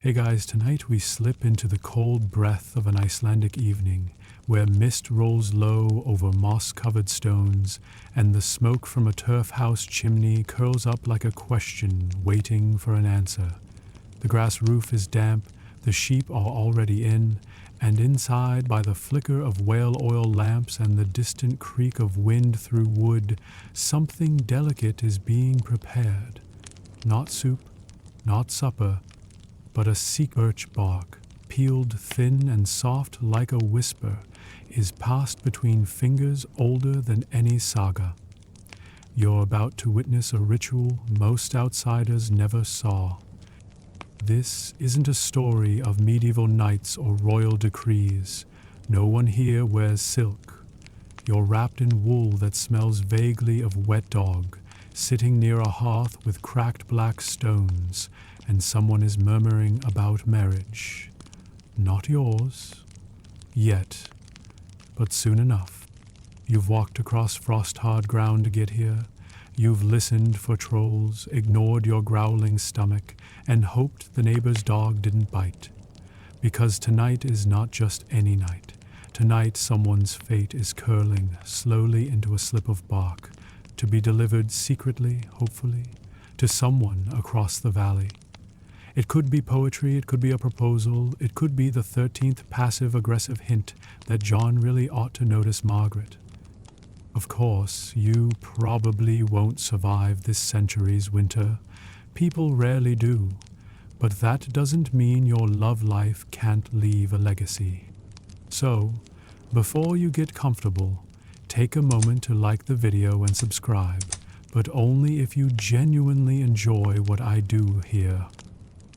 Hey guys, tonight we slip into the cold breath of an Icelandic evening where mist rolls low over moss-covered stones and the smoke from a turf house chimney curls up like a question waiting for an answer. The grass roof is damp, the sheep are already in, and inside, by the flicker of whale oil lamps and the distant creak of wind through wood, something delicate is being prepared. Not soup, not supper, but a birch bark, peeled thin and soft like a whisper, is passed between fingers older than any saga. You're about to witness a ritual most outsiders never saw. This isn't a story of medieval knights or royal decrees. No one here wears silk. You're wrapped in wool that smells vaguely of wet dog, sitting near a hearth with cracked black stones, and someone is murmuring about marriage. Not yours. Yet. But soon enough. You've walked across frost-hard ground to get here. You've listened for trolls, ignored your growling stomach, and hoped the neighbor's dog didn't bite. Because tonight is not just any night. Tonight someone's fate is curling slowly into a slip of bark, to be delivered secretly, hopefully, to someone across the valley. It could be poetry, it could be a proposal, it could be the 13th passive-aggressive hint that John really ought to notice Margaret. Of course, you probably won't survive this century's winter. People rarely do. But that doesn't mean your love life can't leave a legacy. So, before you get comfortable, take a moment to like the video and subscribe, but only if you genuinely enjoy what I do here.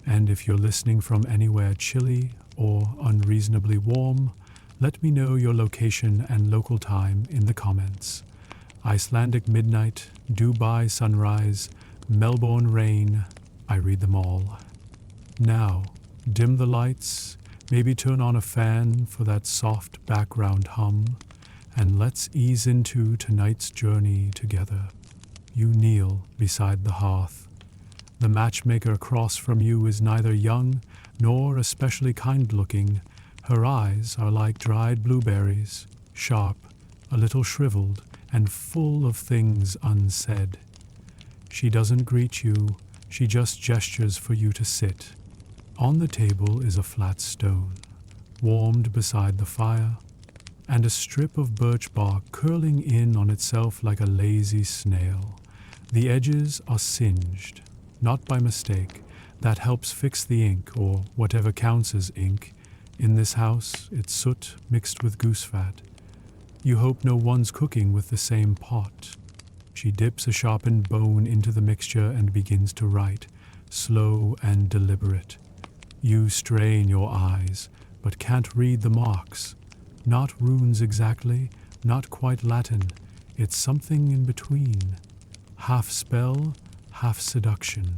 And if you're listening from anywhere chilly or unreasonably warm, let me know your location and local time in the comments. Icelandic midnight, Dubai sunrise, Melbourne rain, I read them all. Now, dim the lights, maybe turn on a fan for that soft background hum, and let's ease into tonight's journey together. You kneel beside the hearth. The matchmaker across from you is neither young nor especially kind-looking. Her eyes are like dried blueberries, sharp, a little shriveled, and full of things unsaid. She doesn't greet you, she just gestures for you to sit. On the table is a flat stone, warmed beside the fire, and a strip of birch bark curling in on itself like a lazy snail. The edges are singed. Not by mistake. That helps fix the ink, or whatever counts as ink. In this house, it's soot mixed with goose fat. You hope no one's cooking with the same pot. She dips a sharpened bone into the mixture and begins to write, slow and deliberate. You strain your eyes, but can't read the marks. Not runes exactly, not quite Latin. It's something in between. Half spell, half seduction.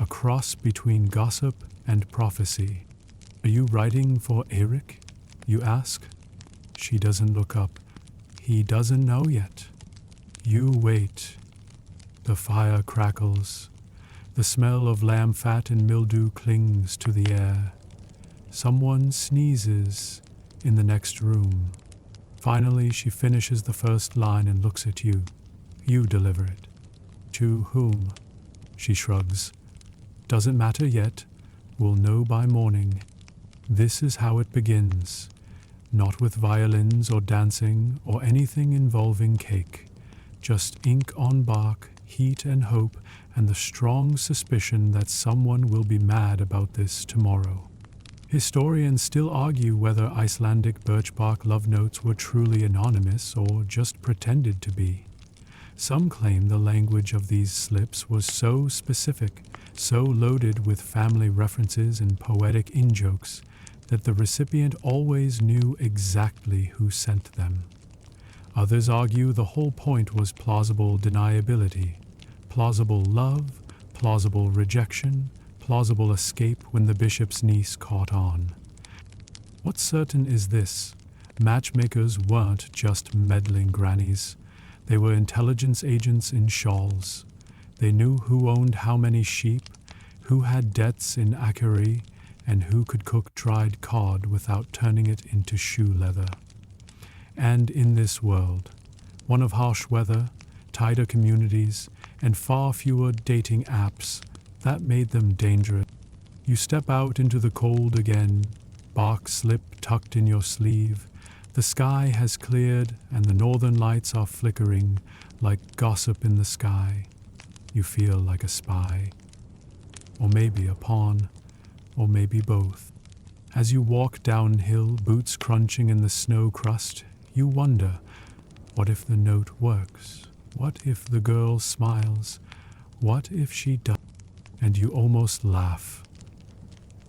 A cross between gossip and prophecy. Are you writing for Eric? You ask. She doesn't look up. He doesn't know yet. You wait. The fire crackles. The smell of lamb fat and mildew clings to the air. Someone sneezes in the next room. Finally, she finishes the first line and looks at you. You deliver it. To whom? She shrugs. Doesn't matter yet. We'll know by morning. This is how it begins. Not with violins or dancing or anything involving cake. Just ink on bark, heat and hope, and the strong suspicion that someone will be mad about this tomorrow. Historians still argue whether Icelandic birchbark love notes were truly anonymous or just pretended to be. Some claim the language of these slips was so specific, so loaded with family references and poetic in-jokes, that the recipient always knew exactly who sent them. Others argue the whole point was plausible deniability, plausible love, plausible rejection, plausible escape when the bishop's niece caught on. What's certain is this: matchmakers weren't just meddling grannies. They were intelligence agents in shawls. They knew who owned how many sheep, Who had debts in Akari, and who could cook dried cod without turning it into shoe leather? And in this world, one of harsh weather, tighter communities, and far fewer dating apps, that made them dangerous. You step out into the cold again, bark slip tucked in your sleeve. The sky has cleared and the northern lights are flickering like gossip in the sky. You feel like a spy, or maybe a pawn, or maybe both. As you walk downhill, boots crunching in the snow crust, you wonder, what if the note works? What if the girl smiles? What if she does? And you almost laugh.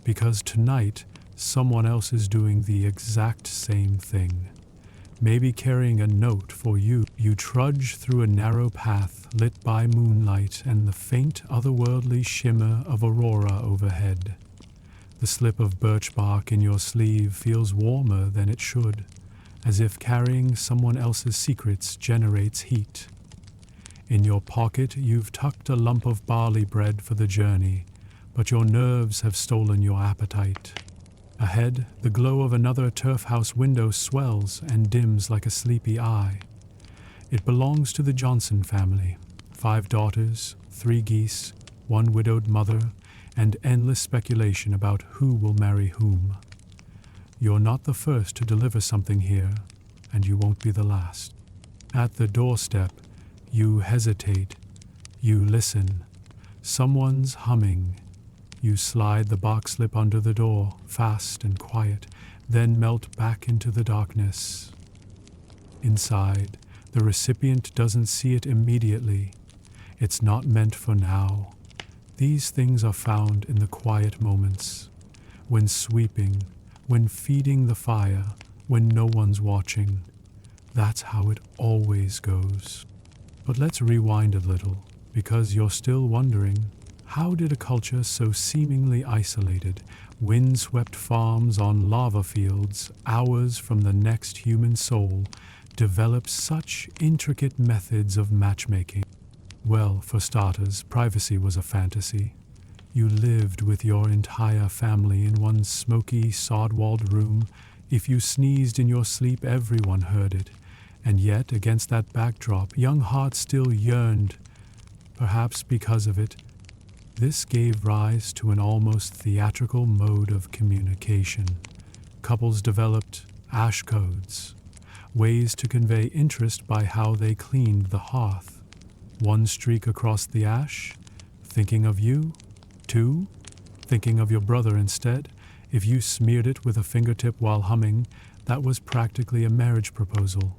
Because tonight, someone else is doing the exact same thing. Maybe carrying a note for you. You trudge through a narrow path lit by moonlight and the faint otherworldly shimmer of aurora overhead. The slip of birch bark in your sleeve feels warmer than it should, as if carrying someone else's secrets generates heat. In your pocket, you've tucked a lump of barley bread for the journey, but your nerves have stolen your appetite. Ahead, the glow of another turf house window swells and dims like a sleepy eye. It belongs to the Johnson family. 5 daughters, 3 geese, 1 widowed mother, and endless speculation about who will marry whom. You're not the first to deliver something here, and you won't be the last. At the doorstep, you hesitate. You listen. Someone's humming. You slide the box slip under the door, fast and quiet, then melt back into the darkness. Inside, the recipient doesn't see it immediately. It's not meant for now. These things are found in the quiet moments, when sweeping, when feeding the fire, when no one's watching. That's how it always goes. But let's rewind a little, because you're still wondering, how did a culture so seemingly isolated, wind-swept farms on lava fields, hours from the next human soul, develop such intricate methods of matchmaking? Well, for starters, privacy was a fantasy. You lived with your entire family in one smoky, sod-walled room. If you sneezed in your sleep, everyone heard it. And yet, against that backdrop, young hearts still yearned. Perhaps because of it, this gave rise to an almost theatrical mode of communication. Couples developed ash codes, ways to convey interest by how they cleaned the hearth. 1 streak across the ash, thinking of you. 2, thinking of your brother instead. If you smeared it with a fingertip while humming, that was practically a marriage proposal.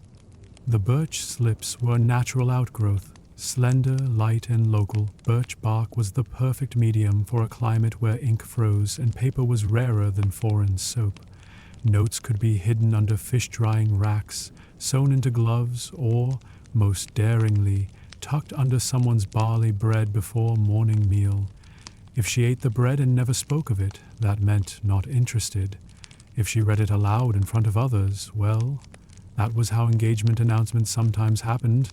The birch slips were a natural outgrowth. Slender, light, and local, birch bark was the perfect medium for a climate where ink froze and paper was rarer than foreign soap. Notes could be hidden under fish-drying racks, sewn into gloves, or, most daringly, tucked under someone's barley bread before morning meal. If she ate the bread and never spoke of it, that meant not interested. If she read it aloud in front of others, well, that was how engagement announcements sometimes happened.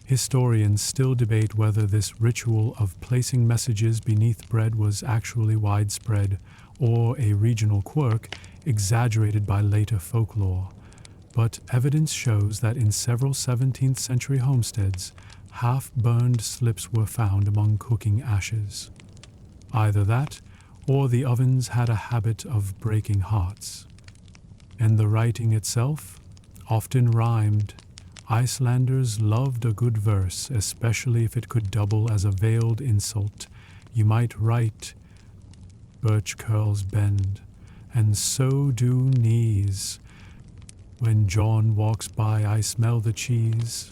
Historians still debate whether this ritual of placing messages beneath bread was actually widespread or a regional quirk exaggerated by later folklore. But evidence shows that in several 17th century homesteads, half-burned slips were found among cooking ashes. Either that, or the ovens had a habit of breaking hearts. And the writing itself often rhymed. Icelanders loved a good verse, especially if it could double as a veiled insult. You might write, birch curls bend, and so do knees. When John walks by, I smell the cheese.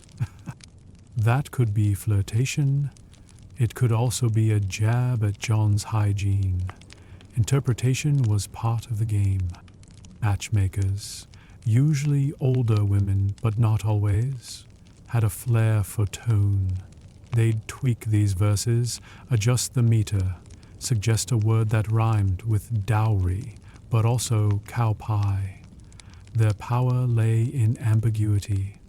That could be flirtation. It could also be a jab at John's hygiene. Interpretation was part of the game. Matchmakers, usually older women, but not always, had a flair for tone. They'd tweak these verses, adjust the meter, suggest a word that rhymed with dowry, but also cow pie. Their power lay in ambiguity.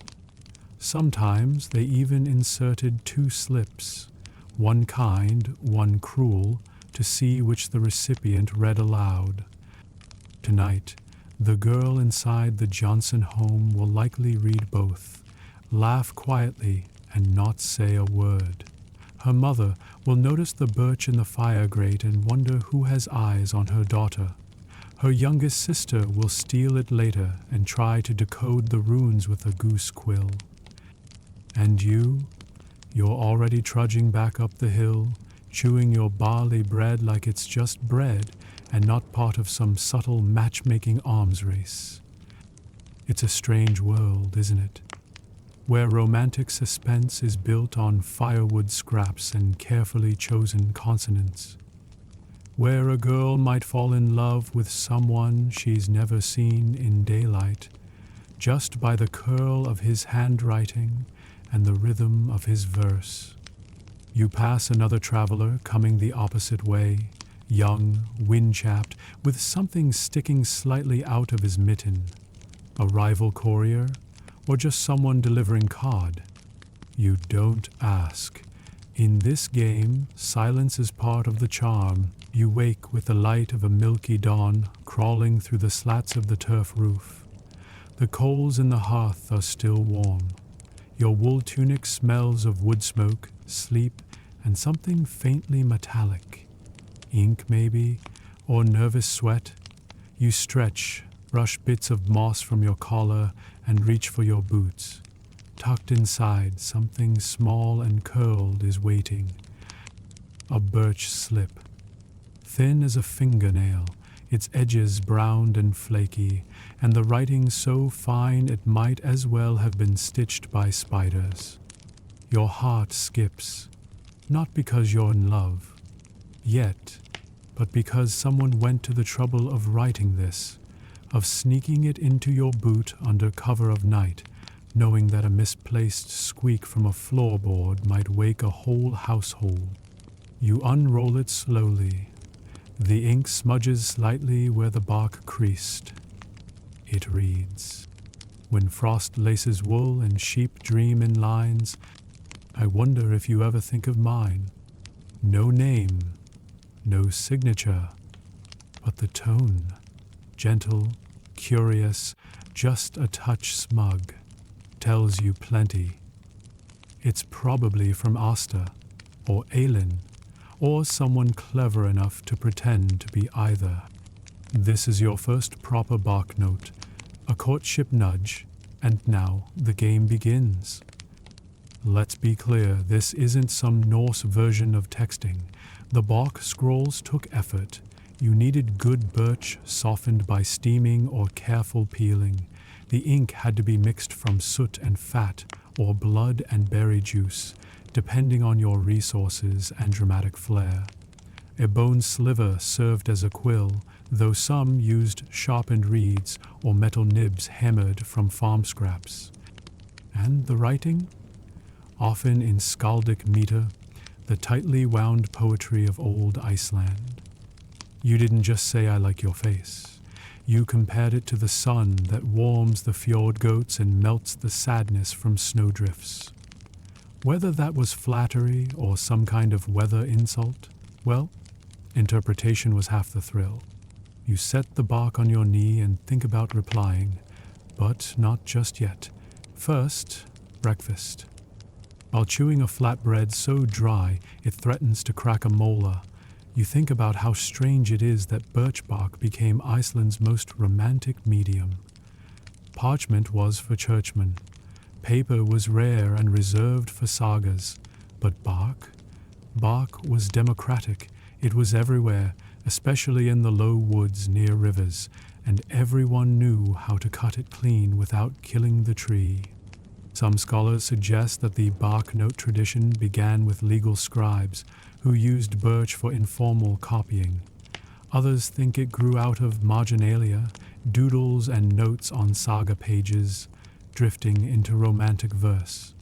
Sometimes they even inserted 2 slips, one kind, one cruel, to see which the recipient read aloud. Tonight, the girl inside the Johnson home will likely read both, laugh quietly, and not say a word. Her mother will notice the birch in the fire grate and wonder who has eyes on her daughter. Her youngest sister will steal it later and try to decode the runes with a goose quill. And you're already trudging back up the hill, chewing your barley bread like it's just bread and not part of some subtle matchmaking arms race. It's a strange world, isn't it? Where romantic suspense is built on firewood scraps and carefully chosen consonants. Where a girl might fall in love with someone she's never seen in daylight, just by the curl of his handwriting and the rhythm of his verse. You pass another traveler coming the opposite way, young, wind-chapped, with something sticking slightly out of his mitten. A rival courier, or just someone delivering card? You don't ask. In this game, silence is part of the charm. You wake with the light of a milky dawn crawling through the slats of the turf roof. The coals in the hearth are still warm. Your wool tunic smells of wood smoke, sleep, and something faintly metallic. Ink, maybe, or nervous sweat. You stretch, brush bits of moss from your collar, and reach for your boots. Tucked inside, something small and curled is waiting. A birch slip. Thin as a fingernail, its edges browned and flaky, and the writing so fine it might as well have been stitched by spiders. Your heart skips, not because you're in love, yet, but because someone went to the trouble of writing this, of sneaking it into your boot under cover of night, knowing that a misplaced squeak from a floorboard might wake a whole household. You unroll it slowly. The ink smudges slightly where the bark creased. It reads, "When frost laces wool and sheep dream in lines, I wonder if you ever think of mine. No name, no signature, but the tone, gentle, curious, just a touch smug, tells you plenty. It's probably from Asta, or Aelin, or someone clever enough to pretend to be either. This is your first proper bark note, a courtship nudge, and now the game begins. Let's be clear, this isn't some Norse version of texting. The bark scrolls took effort. You needed good birch softened by steaming or careful peeling. The ink had to be mixed from soot and fat, or blood and berry juice, depending on your resources and dramatic flair. A bone sliver served as a quill, though some used sharpened reeds or metal nibs hammered from farm scraps. And the writing? Often in skaldic meter, the tightly wound poetry of old Iceland. You didn't just say I like your face. You compared it to the sun that warms the fjord goats and melts the sadness from snowdrifts. Whether that was flattery or some kind of weather insult, well, interpretation was half the thrill. You set the bark on your knee and think about replying, but not just yet. First, breakfast. While chewing a flatbread so dry it threatens to crack a molar, you think about how strange it is that birch bark became Iceland's most romantic medium. Parchment was for churchmen. Paper was rare and reserved for sagas. But bark? Bark was democratic. It was everywhere, especially in the low woods near rivers, and everyone knew how to cut it clean without killing the tree. Some scholars suggest that the bark note tradition began with legal scribes who used birch for informal copying. Others think it grew out of marginalia, doodles and notes on saga pages, drifting into romantic verse.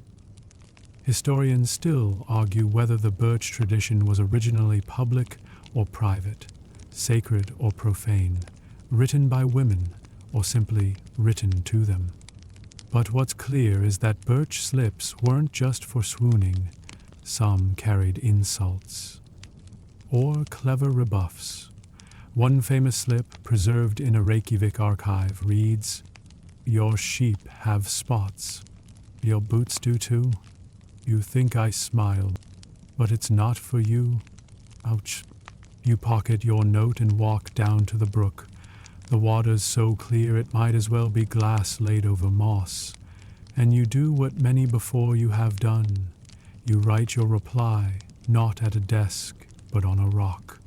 Historians still argue whether the birch tradition was originally public or private, sacred or profane, written by women or simply written to them. But what's clear is that birch slips weren't just for swooning. Some carried insults. or clever rebuffs. One famous slip, preserved in a Reykjavik archive, reads, "Your sheep have spots. Your boots do too. You think I smile, but it's not for you. Ouch." You pocket your note and walk down to the brook. The water's so clear it might as well be glass laid over moss. And you do what many before you have done. You write your reply, not at a desk, but on a rock.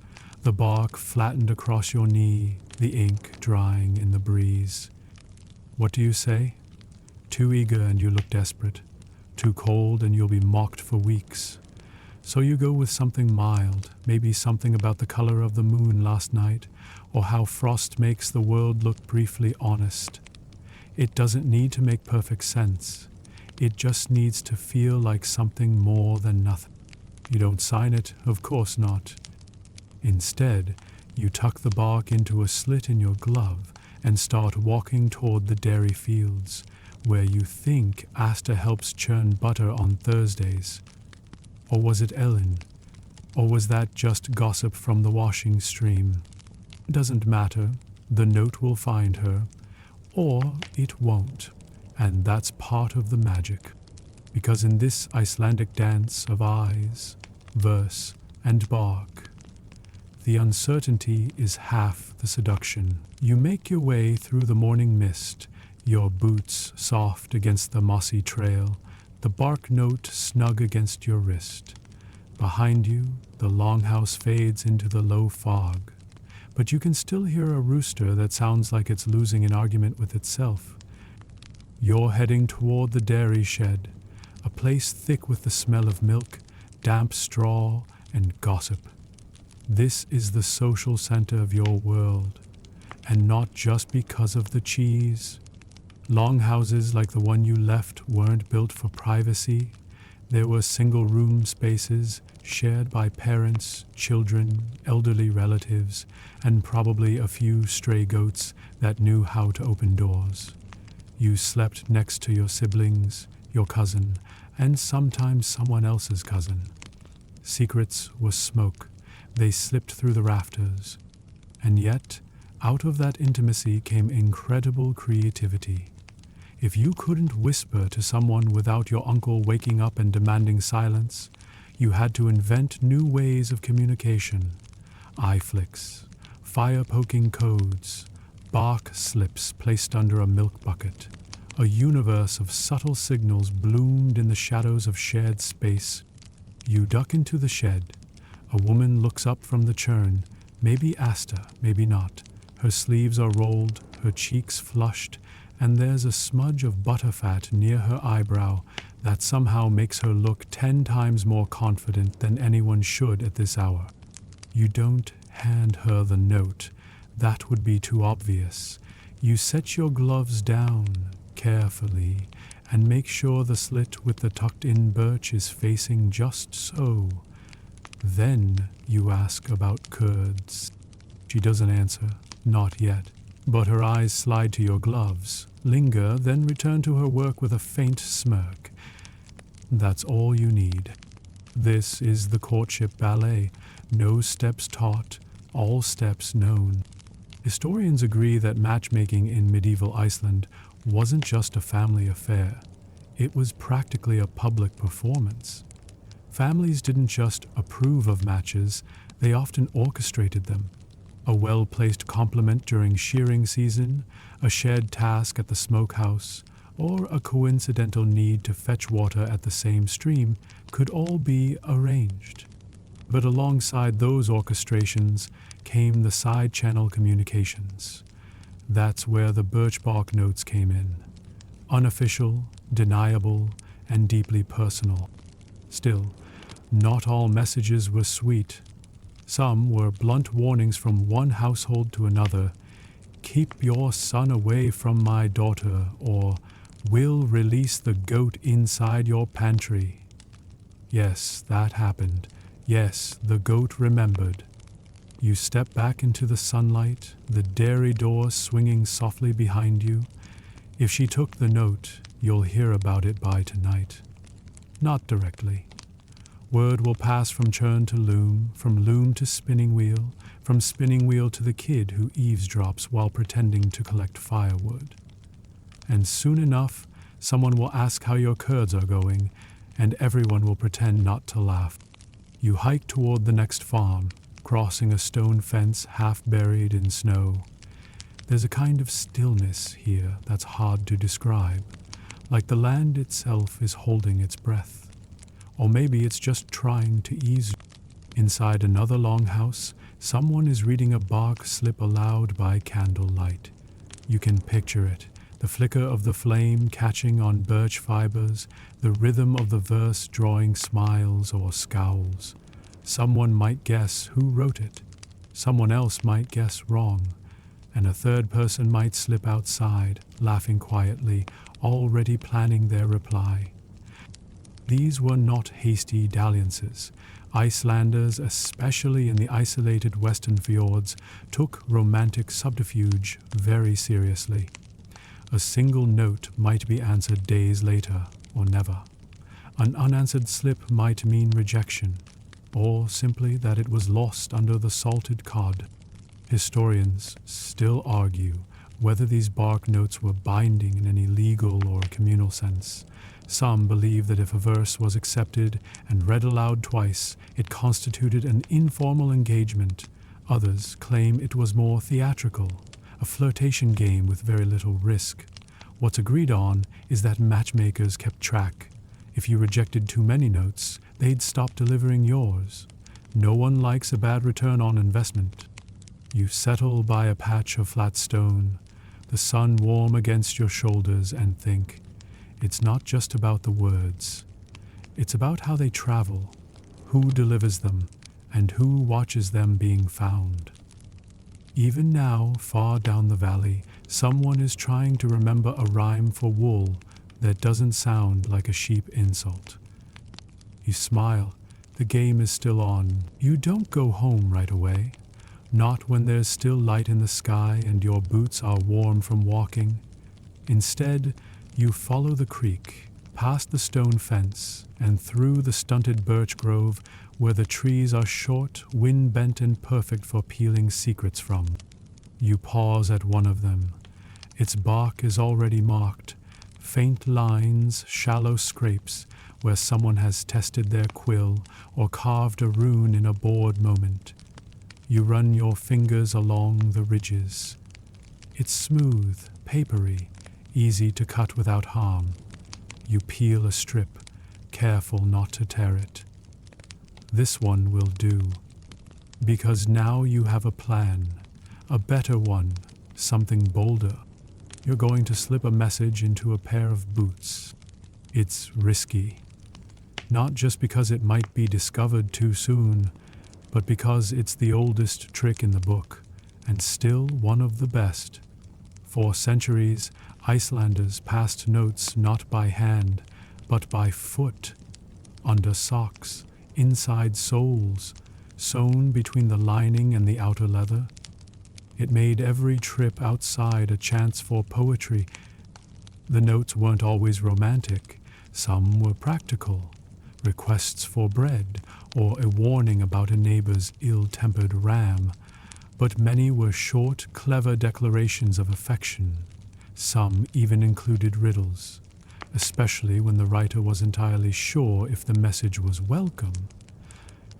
The bark flattened across your knee, the ink drying in the breeze. What do you say? Too eager and you look desperate. Too cold and you'll be mocked for weeks. So you go with something mild, maybe something about the color of the moon last night, or how frost makes the world look briefly honest. It doesn't need to make perfect sense. It just needs to feel like something more than nothing. You don't sign it, of course not. Instead, you tuck the bark into a slit in your glove and start walking toward the dairy fields, where you think Asta helps churn butter on Thursdays. Or was it Ellen? Or was that just gossip from the washing stream? Doesn't matter. The note will find her. Or it won't. And that's part of the magic. Because in this Icelandic dance of eyes, verse, and bark, the uncertainty is half the seduction. You make your way through the morning mist, your boots soft against the mossy trail, the bark note snug against your wrist. Behind you, the longhouse fades into the low fog, but you can still hear a rooster that sounds like it's losing an argument with itself. You're heading toward the dairy shed, a place thick with the smell of milk, damp straw, and gossip. This is the social center of your world, and not just because of the cheese. Longhouses like the one you left weren't built for privacy. There were single-room spaces shared by parents, children, elderly relatives, and probably a few stray goats that knew how to open doors. You slept next to your siblings, your cousin, and sometimes someone else's cousin. Secrets were smoke. They slipped through the rafters. And yet, out of that intimacy came incredible creativity. If you couldn't whisper to someone without your uncle waking up and demanding silence, you had to invent new ways of communication. Eye flicks, fire-poking codes, bark slips placed under a milk bucket. A universe of subtle signals bloomed in the shadows of shared space. You duck into the shed. A woman looks up from the churn, maybe Asta, maybe not. Her sleeves are rolled, her cheeks flushed, and there's a smudge of butterfat near her eyebrow that somehow makes her look 10 times more confident than anyone should at this hour. You don't hand her the note. That would be too obvious. You set your gloves down carefully and make sure the slit with the tucked-in birch is facing just so. Then you ask about curds. She doesn't answer, not yet. But her eyes slide to your gloves, linger, then return to her work with a faint smirk. That's all you need. This is the courtship ballet. No steps taught, all steps known. Historians agree that matchmaking in medieval Iceland wasn't just a family affair. It was practically a public performance. Families didn't just approve of matches, they often orchestrated them. A well-placed compliment during shearing season, a shared task at the smokehouse, or a coincidental need to fetch water at the same stream could all be arranged. But alongside those orchestrations came the side-channel communications. That's where the birch bark notes came in. Unofficial, deniable, and deeply personal. Still, not all messages were sweet. Some were blunt warnings from one household to another. Keep your son away from my daughter, or we'll release the goat inside your pantry. Yes, that happened. Yes, the goat remembered. You step back into the sunlight, the dairy door swinging softly behind you. If she took the note, you'll hear about it by tonight. Not directly. Word will pass from churn to loom, from loom to spinning wheel, from spinning wheel to the kid who eavesdrops while pretending to collect firewood. And soon enough, someone will ask how your curds are going, and everyone will pretend not to laugh. You hike toward the next farm, crossing a stone fence half buried in snow. There's a kind of stillness here that's hard to describe, like the land itself is holding its breath. Or maybe it's just trying to ease. Inside another longhouse, someone is reading a bark slip aloud by candlelight. You can picture it, the flicker of the flame catching on birch fibers, the rhythm of the verse drawing smiles or scowls. Someone might guess who wrote it. Someone else might guess wrong. And a third person might slip outside, laughing quietly, already planning their reply. These were not hasty dalliances. Icelanders, especially in the isolated western fjords, took romantic subterfuge very seriously. A single note might be answered days later, or never. An unanswered slip might mean rejection, or simply that it was lost under the salted cod. Historians still argue whether these bark notes were binding in any legal or communal sense. Some believe that if a verse was accepted and read aloud twice, it constituted an informal engagement. Others claim it was more theatrical, a flirtation game with very little risk. What's agreed on is that matchmakers kept track. If you rejected too many notes, they'd stop delivering yours. No one likes a bad return on investment. You settle by a patch of flat stone, the sun warm against your shoulders, and think, it's not just about the words. It's about how they travel, who delivers them, and who watches them being found. Even now, far down the valley, someone is trying to remember a rhyme for wool that doesn't sound like a sheep insult. You smile. The game is still on. You don't go home right away. Not when there's still light in the sky and your boots are warm from walking. Instead, you follow the creek, past the stone fence, and through the stunted birch grove where the trees are short, wind-bent, and perfect for peeling secrets from. You pause at one of them. Its bark is already marked, faint lines, shallow scrapes, where someone has tested their quill or carved a rune in a bored moment. You run your fingers along the ridges. It's smooth, papery, easy to cut without harm. You peel a strip, careful not to tear it. This one will do, because now you have a plan, a better one, something bolder. You're going to slip a message into a pair of boots. It's risky, not just because it might be discovered too soon, but because it's the oldest trick in the book, and still one of the best. For centuries, Icelanders passed notes not by hand, but by foot, under socks, inside soles, sewn between the lining and the outer leather. It made every trip outside a chance for poetry. The notes weren't always romantic. Some were practical, requests for bread, or a warning about a neighbor's ill-tempered ram. But many were short, clever declarations of affection. Some even included riddles, especially when the writer was entirely sure if the message was welcome.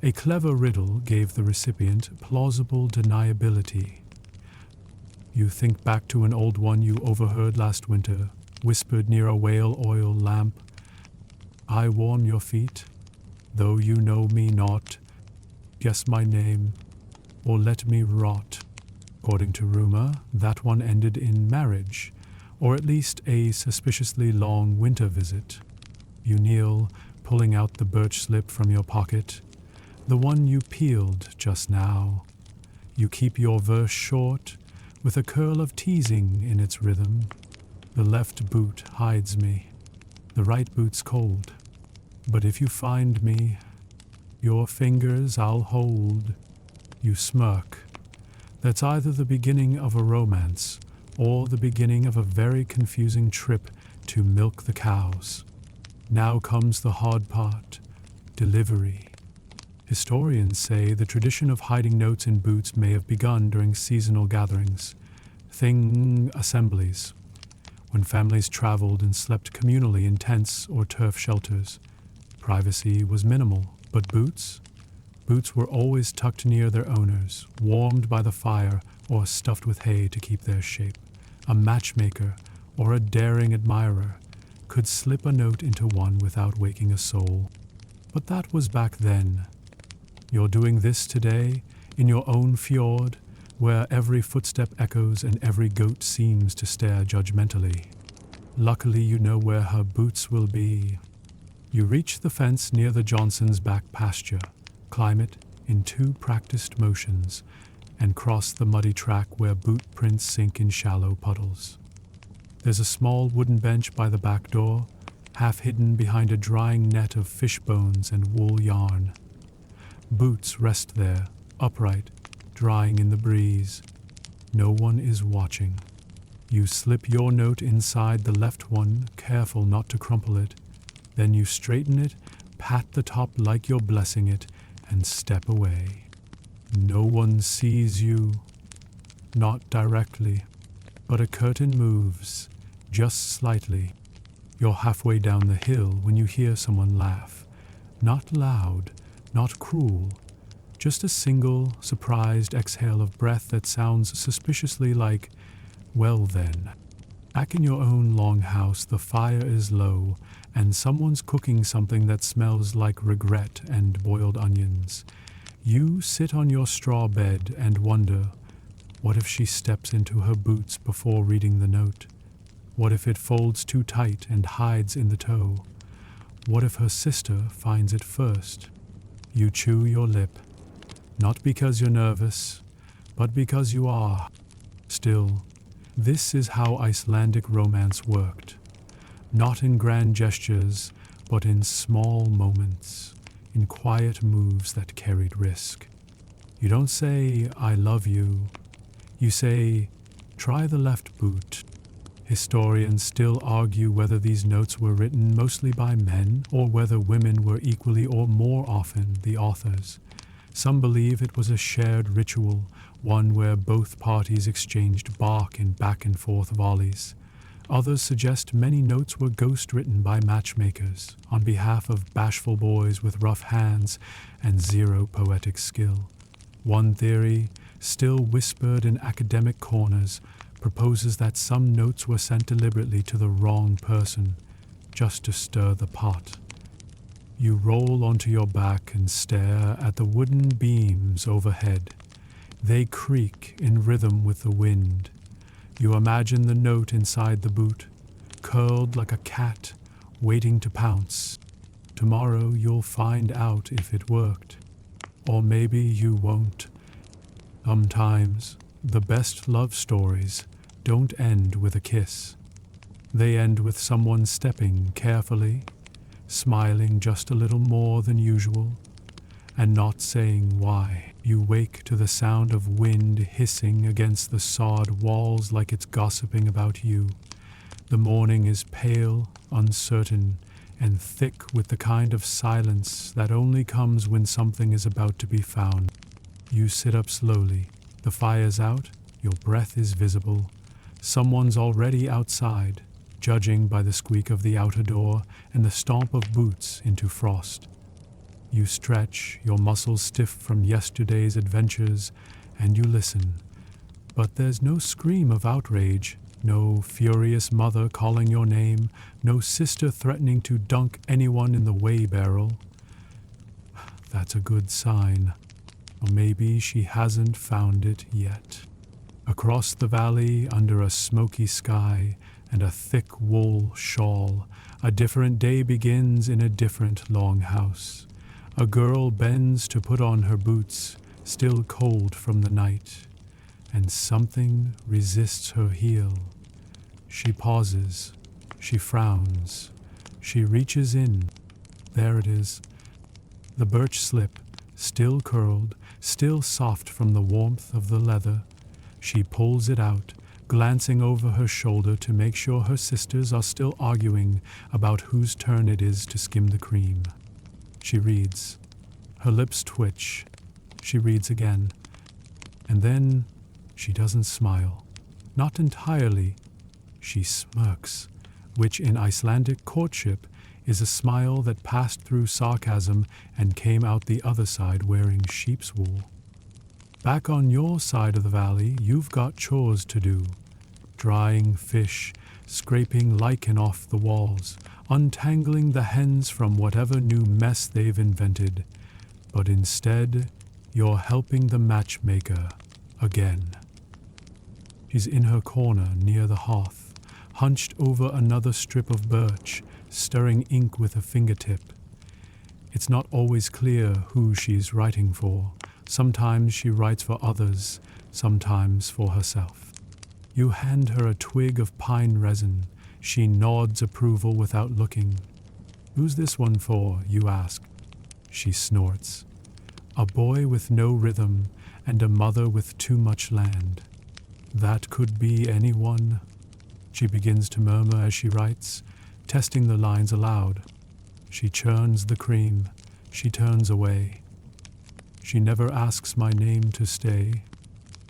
A clever riddle gave the recipient plausible deniability. You think back to an old one you overheard last winter, whispered near a whale oil lamp. I warm your feet, though you know me not. Guess my name, or let me rot. According to rumor, that one ended in marriage, or at least a suspiciously long winter visit. You kneel, pulling out the birch slip from your pocket, the one you peeled just now. You keep your verse short, with a curl of teasing in its rhythm. The left boot hides me, the right boot's cold. But if you find me, your fingers I'll hold. You smirk. That's either the beginning of a romance or the beginning of a very confusing trip to milk the cows. Now comes the hard part. delivery. Historians say the tradition of hiding notes in boots may have begun during seasonal gatherings, thing assemblies, when families traveled and slept communally in tents or turf shelters. Privacy was minimal, but boots? Boots were always tucked near their owners, warmed by the fire or stuffed with hay to keep their shape. A matchmaker or a daring admirer could slip a note into one without waking a soul. But that was back then. You're doing this today, in your own fjord, where every footstep echoes and every goat seems to stare judgmentally. Luckily you know where her boots will be. You reach the fence near the Johnsons' back pasture, climb it in 2 practiced motions, and cross the muddy track where boot prints sink in shallow puddles. There's a small wooden bench by the back door, half hidden behind a drying net of fish bones and wool yarn. Boots rest there, upright, drying in the breeze. No one is watching. You slip your note inside the left one, careful not to crumple it. Then you straighten it, pat the top like you're blessing it, and step away. No one sees you. Not directly, but a curtain moves, just slightly. You're halfway down the hill when you hear someone laugh. Not loud, not cruel, just a single, surprised exhale of breath that sounds suspiciously like, well then. Back in your own long house, the fire is low, and someone's cooking something that smells like regret and boiled onions. You sit on your straw bed and wonder, what if she steps into her boots before reading the note? What if it folds too tight and hides in the toe? What if her sister finds it first? You chew your lip, not because you're nervous, but because you are. Still, this is how Icelandic romance worked. Not in grand gestures, but in small moments, in quiet moves that carried risk. You don't say, I love you. You say, try the left boot. Historians still argue whether these notes were written mostly by men or whether women were equally or more often the authors. Some believe it was a shared ritual, one where both parties exchanged bark in back and forth volleys. Others suggest many notes were ghost-written by matchmakers on behalf of bashful boys with rough hands and zero poetic skill. One theory, still whispered in academic corners, proposes that some notes were sent deliberately to the wrong person, just to stir the pot. You roll onto your back and stare at the wooden beams overhead. They creak in rhythm with the wind. You imagine the note inside the boot, curled like a cat, waiting to pounce. Tomorrow you'll find out if it worked. Or maybe you won't. Sometimes, the best love stories don't end with a kiss. They end with someone stepping carefully, smiling just a little more than usual, and not saying why. You wake to the sound of wind hissing against the sod walls like it's gossiping about you. The morning is pale, uncertain, and thick with the kind of silence that only comes when something is about to be found. You sit up slowly. The fire's out, your breath is visible. Someone's already outside, judging by the squeak of the outer door and the stomp of boots into frost. You stretch, your muscles stiff from yesterday's adventures, and you listen. But there's no scream of outrage, no furious mother calling your name, no sister threatening to dunk anyone in the way barrel. That's a good sign. Or maybe she hasn't found it yet. Across the valley, under a smoky sky and a thick wool shawl, a different day begins in a different longhouse. A girl bends to put on her boots, still cold from the night, and something resists her heel. She pauses, she frowns, she reaches in. There it is. The birch slip, still curled, still soft from the warmth of the leather. She pulls it out, glancing over her shoulder to make sure her sisters are still arguing about whose turn it is to skim the cream. She reads. Her lips twitch. She reads again. And then she doesn't smile. Not entirely. She smirks, which in Icelandic courtship is a smile that passed through sarcasm and came out the other side wearing sheep's wool. Back on your side of the valley, you've got chores to do. Drying fish, scraping lichen off the walls, untangling the hens from whatever new mess they've invented. But instead, you're helping the matchmaker again. She's in her corner near the hearth, hunched over another strip of birch, stirring ink with a fingertip. It's not always clear who she's writing for. Sometimes she writes for others, sometimes for herself. You hand her a twig of pine resin. She nods approval without looking. Who's this one for, you ask. She snorts. A boy with no rhythm and a mother with too much land. That could be anyone. She begins to murmur as she writes, testing the lines aloud. She churns the cream. She turns away. She never asks my name to stay.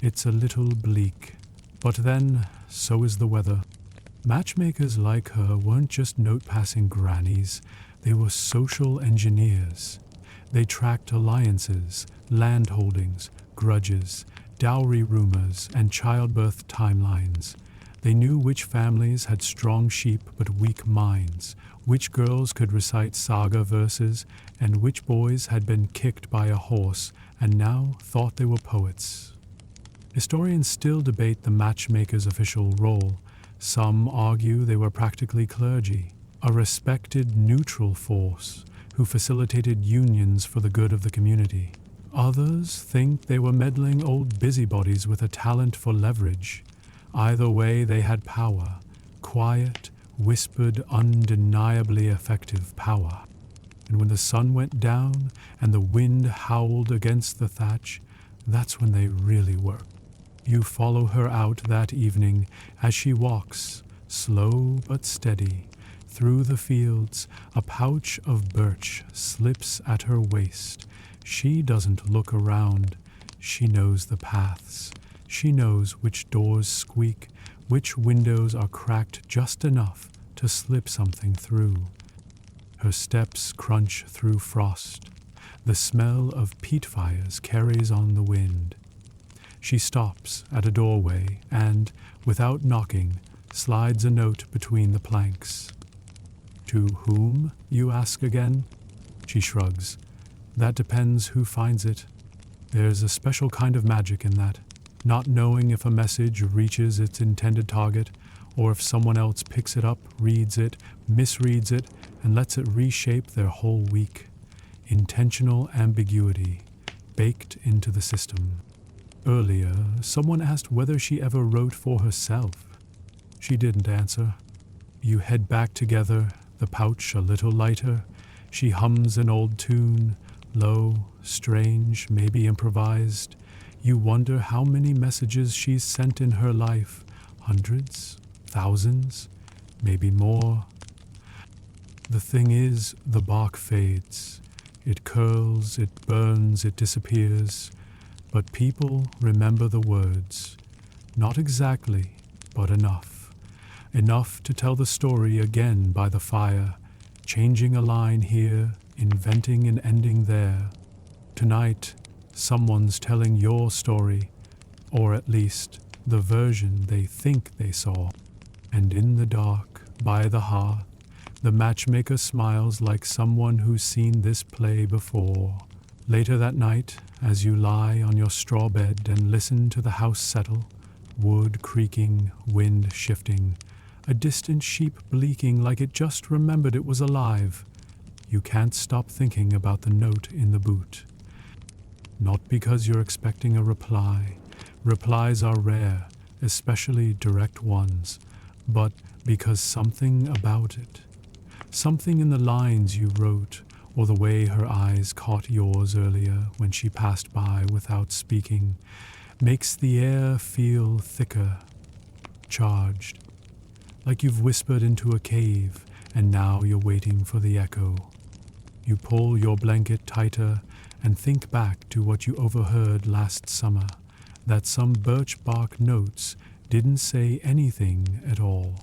It's a little bleak. But then, so is the weather. Matchmakers like her weren't just note-passing grannies. They were social engineers. They tracked alliances, land holdings, grudges, dowry rumors, and childbirth timelines. They knew which families had strong sheep but weak minds, which girls could recite saga verses, and which boys had been kicked by a horse and now thought they were poets. Historians still debate the matchmaker's official role. Some argue they were practically clergy, a respected neutral force who facilitated unions for the good of the community. Others think they were meddling old busybodies with a talent for leverage. Either way, they had power, quiet, whispered, undeniably effective power. And when the sun went down and the wind howled against the thatch, that's when they really worked. You follow her out that evening as she walks, slow but steady, through the fields. A pouch of birch slips at her waist. She doesn't look around. She knows the paths. She knows which doors squeak, which windows are cracked just enough to slip something through. Her steps crunch through frost. The smell of peat fires carries on the wind. She stops at a doorway and, without knocking, slides a note between the planks. To whom, you ask again? She shrugs. That depends who finds it. There's a special kind of magic in that, not knowing if a message reaches its intended target, or if someone else picks it up, reads it, misreads it, and lets it reshape their whole week. Intentional ambiguity, baked into the system. Earlier, someone asked whether she ever wrote for herself. She didn't answer. You head back together, the pouch a little lighter. She hums an old tune, low, strange, maybe improvised. You wonder how many messages she's sent in her life. Hundreds? Thousands? Maybe more. The thing is, the bark fades. It curls, it burns, it disappears. But people remember the words. Not exactly, but enough. Enough to tell the story again by the fire, changing a line here, inventing an ending there. Tonight, someone's telling your story, or at least the version they think they saw. And in the dark, by the hearth, the matchmaker smiles like someone who's seen this play before. Later that night, as you lie on your straw bed and listen to the house settle, wood creaking, wind shifting, a distant sheep bleaking like it just remembered it was alive, you can't stop thinking about the note in the boot. Not because you're expecting a reply. Replies are rare, especially direct ones, but because something about it, something in the lines you wrote, or the way her eyes caught yours earlier when she passed by without speaking, makes the air feel thicker, charged, like you've whispered into a cave and now you're waiting for the echo. You pull your blanket tighter and think back to what you overheard last summer, that some birch bark notes didn't say anything at all.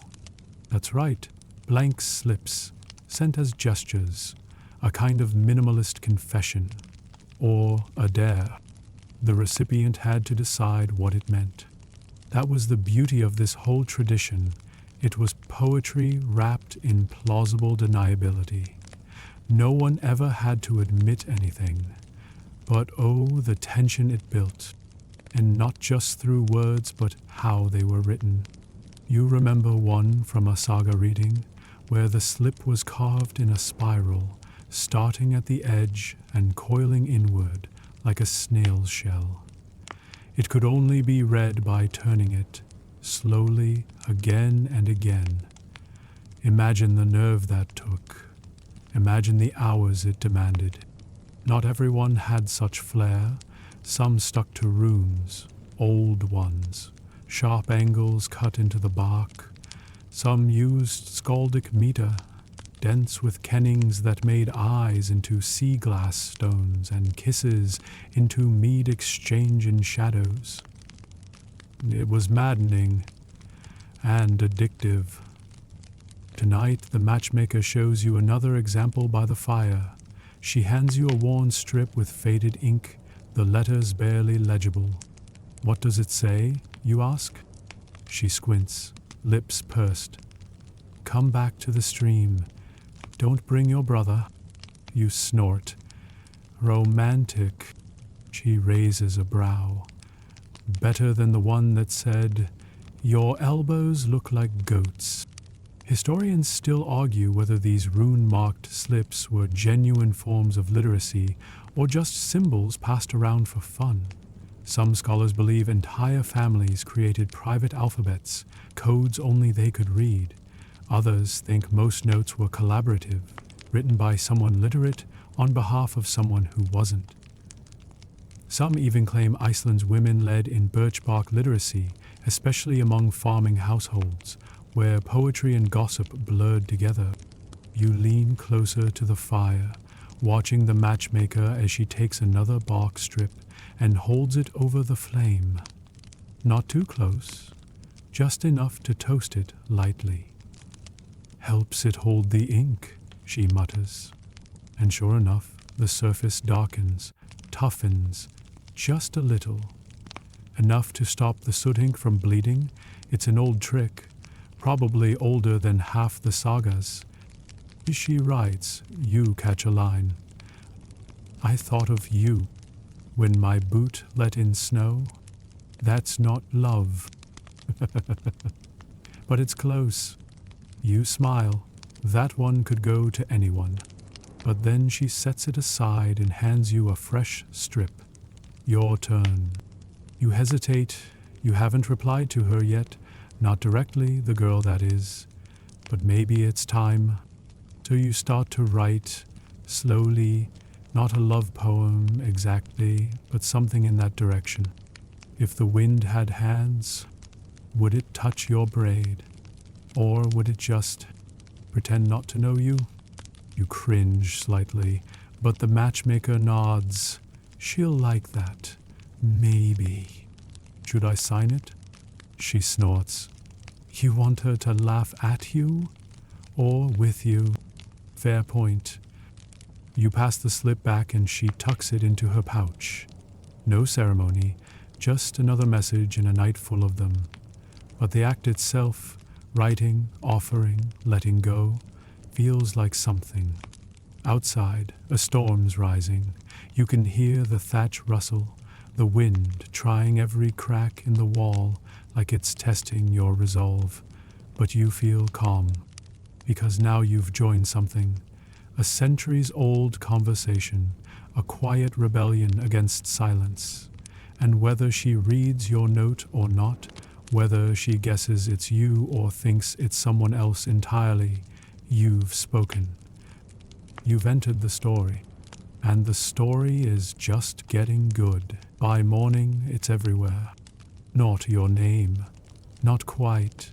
That's right, blank slips, sent as gestures, a kind of minimalist confession, or a dare. The recipient had to decide what it meant. That was the beauty of this whole tradition. It was poetry wrapped in plausible deniability. No one ever had to admit anything. But oh, the tension it built. And not just through words, but how they were written. You remember one from a saga reading, where the slip was carved in a spiral, starting at the edge and coiling inward like a snail's shell. It could only be read by turning it, slowly, again and again. Imagine the nerve that took. Imagine the hours it demanded. Not everyone had such flair. Some stuck to runes, old ones, sharp angles cut into the bark. Some used skaldic meter, dense with kennings that made eyes into sea glass stones and kisses into mead exchange in shadows. It was maddening and addictive. Tonight, the matchmaker shows you another example by the fire. She hands you a worn strip with faded ink, the letters barely legible. What does it say, you ask? She squints, lips pursed. Come back to the stream. Don't bring your brother. You snort. Romantic. She raises a brow. Better than the one that said, your elbows look like goats. Historians still argue whether these rune-marked slips were genuine forms of literacy or just symbols passed around for fun. Some scholars believe entire families created private alphabets, codes only they could read. Others think most notes were collaborative, written by someone literate on behalf of someone who wasn't. Some even claim Iceland's women led in birch bark literacy, especially among farming households, where poetry and gossip blurred together. You lean closer to the fire, watching the matchmaker as she takes another bark strip and holds it over the flame. Not too close, just enough to toast it lightly. Helps it hold the ink, she mutters. And sure enough, the surface darkens, toughens, just a little. Enough to stop the soot ink from bleeding. It's an old trick, probably older than half the sagas. She writes, you catch a line. I thought of you when my boot let in snow. That's not love. But it's close. You smile. That one could go to anyone. But then she sets it aside and hands you a fresh strip. Your turn. You hesitate. You haven't replied to her yet. Not directly, the girl that is. But maybe it's time. So you start to write, slowly, not a love poem exactly, but something in that direction. If the wind had hands, would it touch your braid? Or would it just pretend not to know you? You cringe slightly, but the matchmaker nods. She'll like that. Maybe. Should I sign it? She snorts. You want her to laugh at you? Or with you? Fair point. You pass the slip back and she tucks it into her pouch. No ceremony, just another message in a night full of them. But the act itself, writing, offering, letting go, feels like something. Outside, a storm's rising. You can hear the thatch rustle, the wind trying every crack in the wall like it's testing your resolve. But you feel calm, because now you've joined something. A centuries-old conversation, a quiet rebellion against silence. And whether she reads your note or not, whether she guesses it's you or thinks it's someone else entirely, you've spoken. You've entered the story. And the story is just getting good. By morning, it's everywhere. Not your name. Not quite.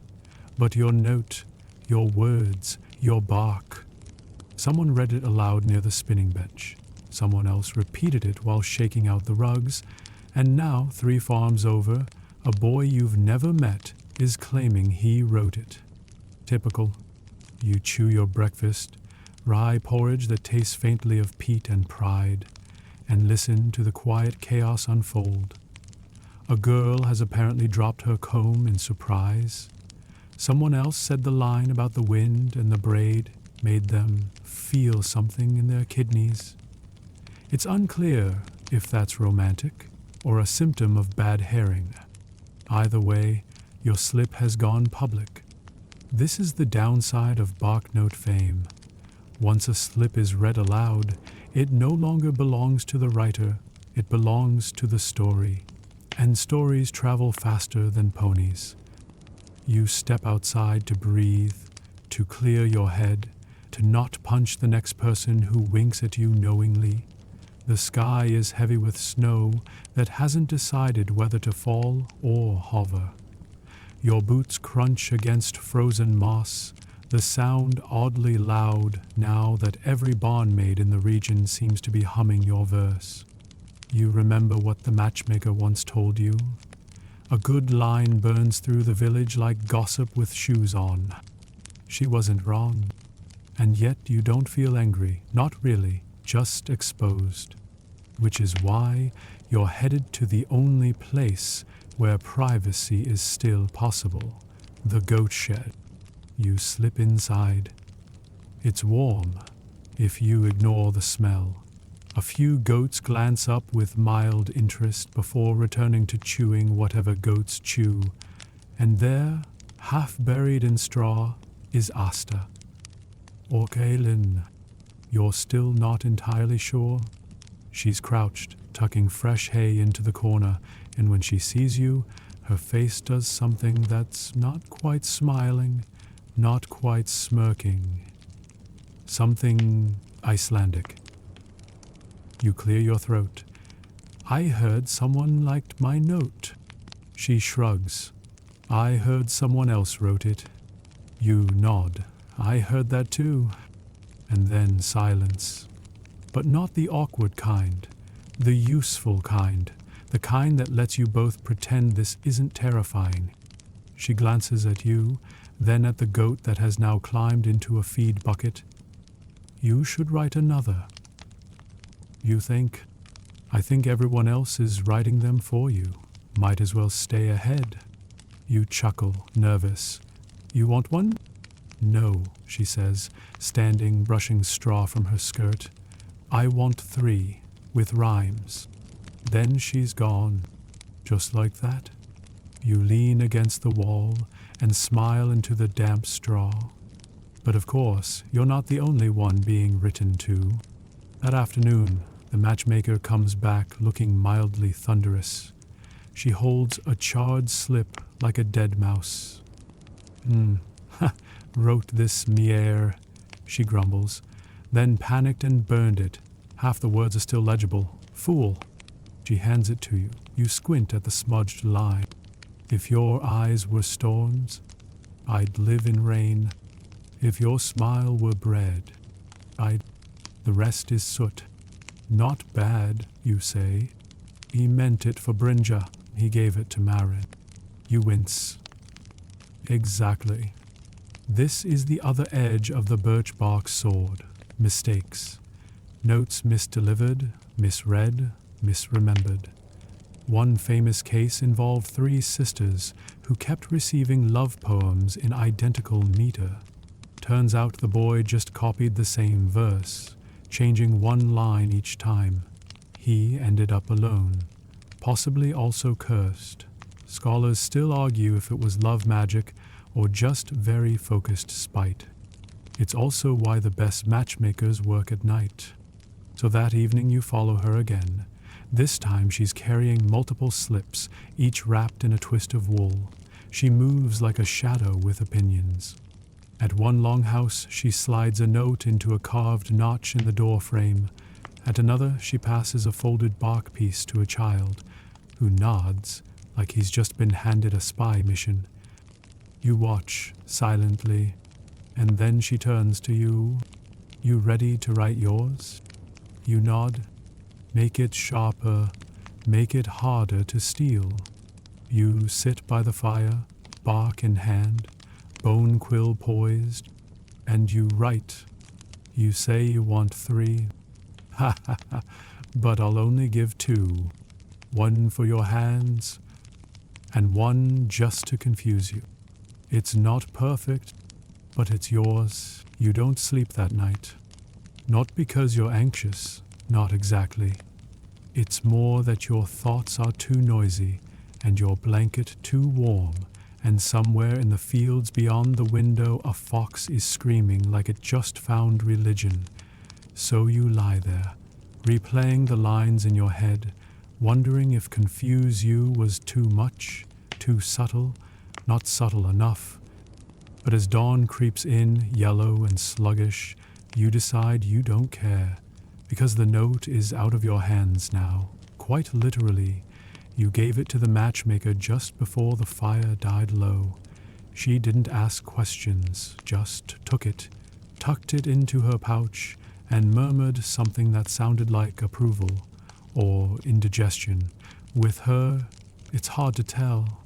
But your note, your words, your bark. Someone read it aloud near the spinning bench. Someone else repeated it while shaking out the rugs. And now, 3 farms over, a boy you've never met is claiming he wrote it. Typical. You chew your breakfast, rye porridge that tastes faintly of peat and pride, and listen to the quiet chaos unfold. A girl has apparently dropped her comb in surprise. Someone else said the line about the wind and the braid made them feel something in their kidneys. It's unclear if that's romantic or a symptom of bad herring. Either way, your slip has gone public. This is the downside of BarkNote fame. Once a slip is read aloud, it no longer belongs to the writer, it belongs to the story. And stories travel faster than ponies. You step outside to breathe, to clear your head, to not punch the next person who winks at you knowingly. The sky is heavy with snow that hasn't decided whether to fall or hover. Your boots crunch against frozen moss, the sound oddly loud now that every barnmaid in the region seems to be humming your verse. You remember what the matchmaker once told you? A good line burns through the village like gossip with shoes on. She wasn't wrong. And yet you don't feel angry, not really, just exposed. Which is why you're headed to the only place where privacy is still possible, the goat shed. You slip inside. It's warm, if you ignore the smell. A few goats glance up with mild interest before returning to chewing whatever goats chew, and there, half buried in straw, is Asta. Or Kaelin. You're still not entirely sure? She's crouched, tucking fresh hay into the corner, and when she sees you, her face does something that's not quite smiling, not quite smirking. Something Icelandic. You clear your throat. I heard someone liked my note. She shrugs. I heard someone else wrote it. You nod. I heard that too. And then silence. But not the awkward kind. The useful kind. The kind that lets you both pretend this isn't terrifying. She glances at you, then at the goat that has now climbed into a feed bucket. You should write another. You think, I think everyone else is writing them for you. Might as well stay ahead. You chuckle, nervous. You want one? No, she says, standing, brushing straw from her skirt. I want 3, with rhymes. Then she's gone. Just like that. You lean against the wall and smile into the damp straw. But of course, you're not the only one being written to. That afternoon, the matchmaker comes back looking mildly thunderous. She holds a charred slip like a dead mouse. Wrote this Mier, she grumbles, then panicked and burned it. Half the words are still legible. Fool. She hands it to you. You squint at the smudged line. If your eyes were storms, I'd live in rain. If your smile were bread, the rest is soot. Not bad, you say. He meant it for Brynja. He gave it to Marin. You wince. Exactly. This is the other edge of the birch bark sword. Mistakes. Notes misdelivered, misread, misremembered. One famous case involved 3 sisters who kept receiving love poems in identical meter. Turns out the boy just copied the same verse, changing one line each time. He ended up alone, possibly also cursed. Scholars still argue if it was love magic or just very focused spite. It's also why the best matchmakers work at night. So that evening you follow her again. This time she's carrying multiple slips, each wrapped in a twist of wool. She moves like a shadow with opinions. At one longhouse, she slides a note into a carved notch in the door frame. At another, she passes a folded bark piece to a child, who nods like he's just been handed a spy mission. You watch, silently, and then she turns to you. You ready to write yours? You nod. Make it sharper, make it harder to steal. You sit by the fire, bark in hand, bone quill poised, and you write. You say you want 3. Ha ha ha, but I'll only give 2. 1 for your hands, and 1 just to confuse you. It's not perfect, but it's yours. You don't sleep that night. Not because you're anxious, not exactly. It's more that your thoughts are too noisy and your blanket too warm, and somewhere in the fields beyond the window a fox is screaming like it just found religion. So you lie there, replaying the lines in your head, wondering if confuse you was too much, too subtle, not subtle enough. But as dawn creeps in, yellow and sluggish, you decide you don't care, because the note is out of your hands now, quite literally. You gave it to the matchmaker just before the fire died low. She didn't ask questions, just took it, tucked it into her pouch, and murmured something that sounded like approval or indigestion. With her, it's hard to tell.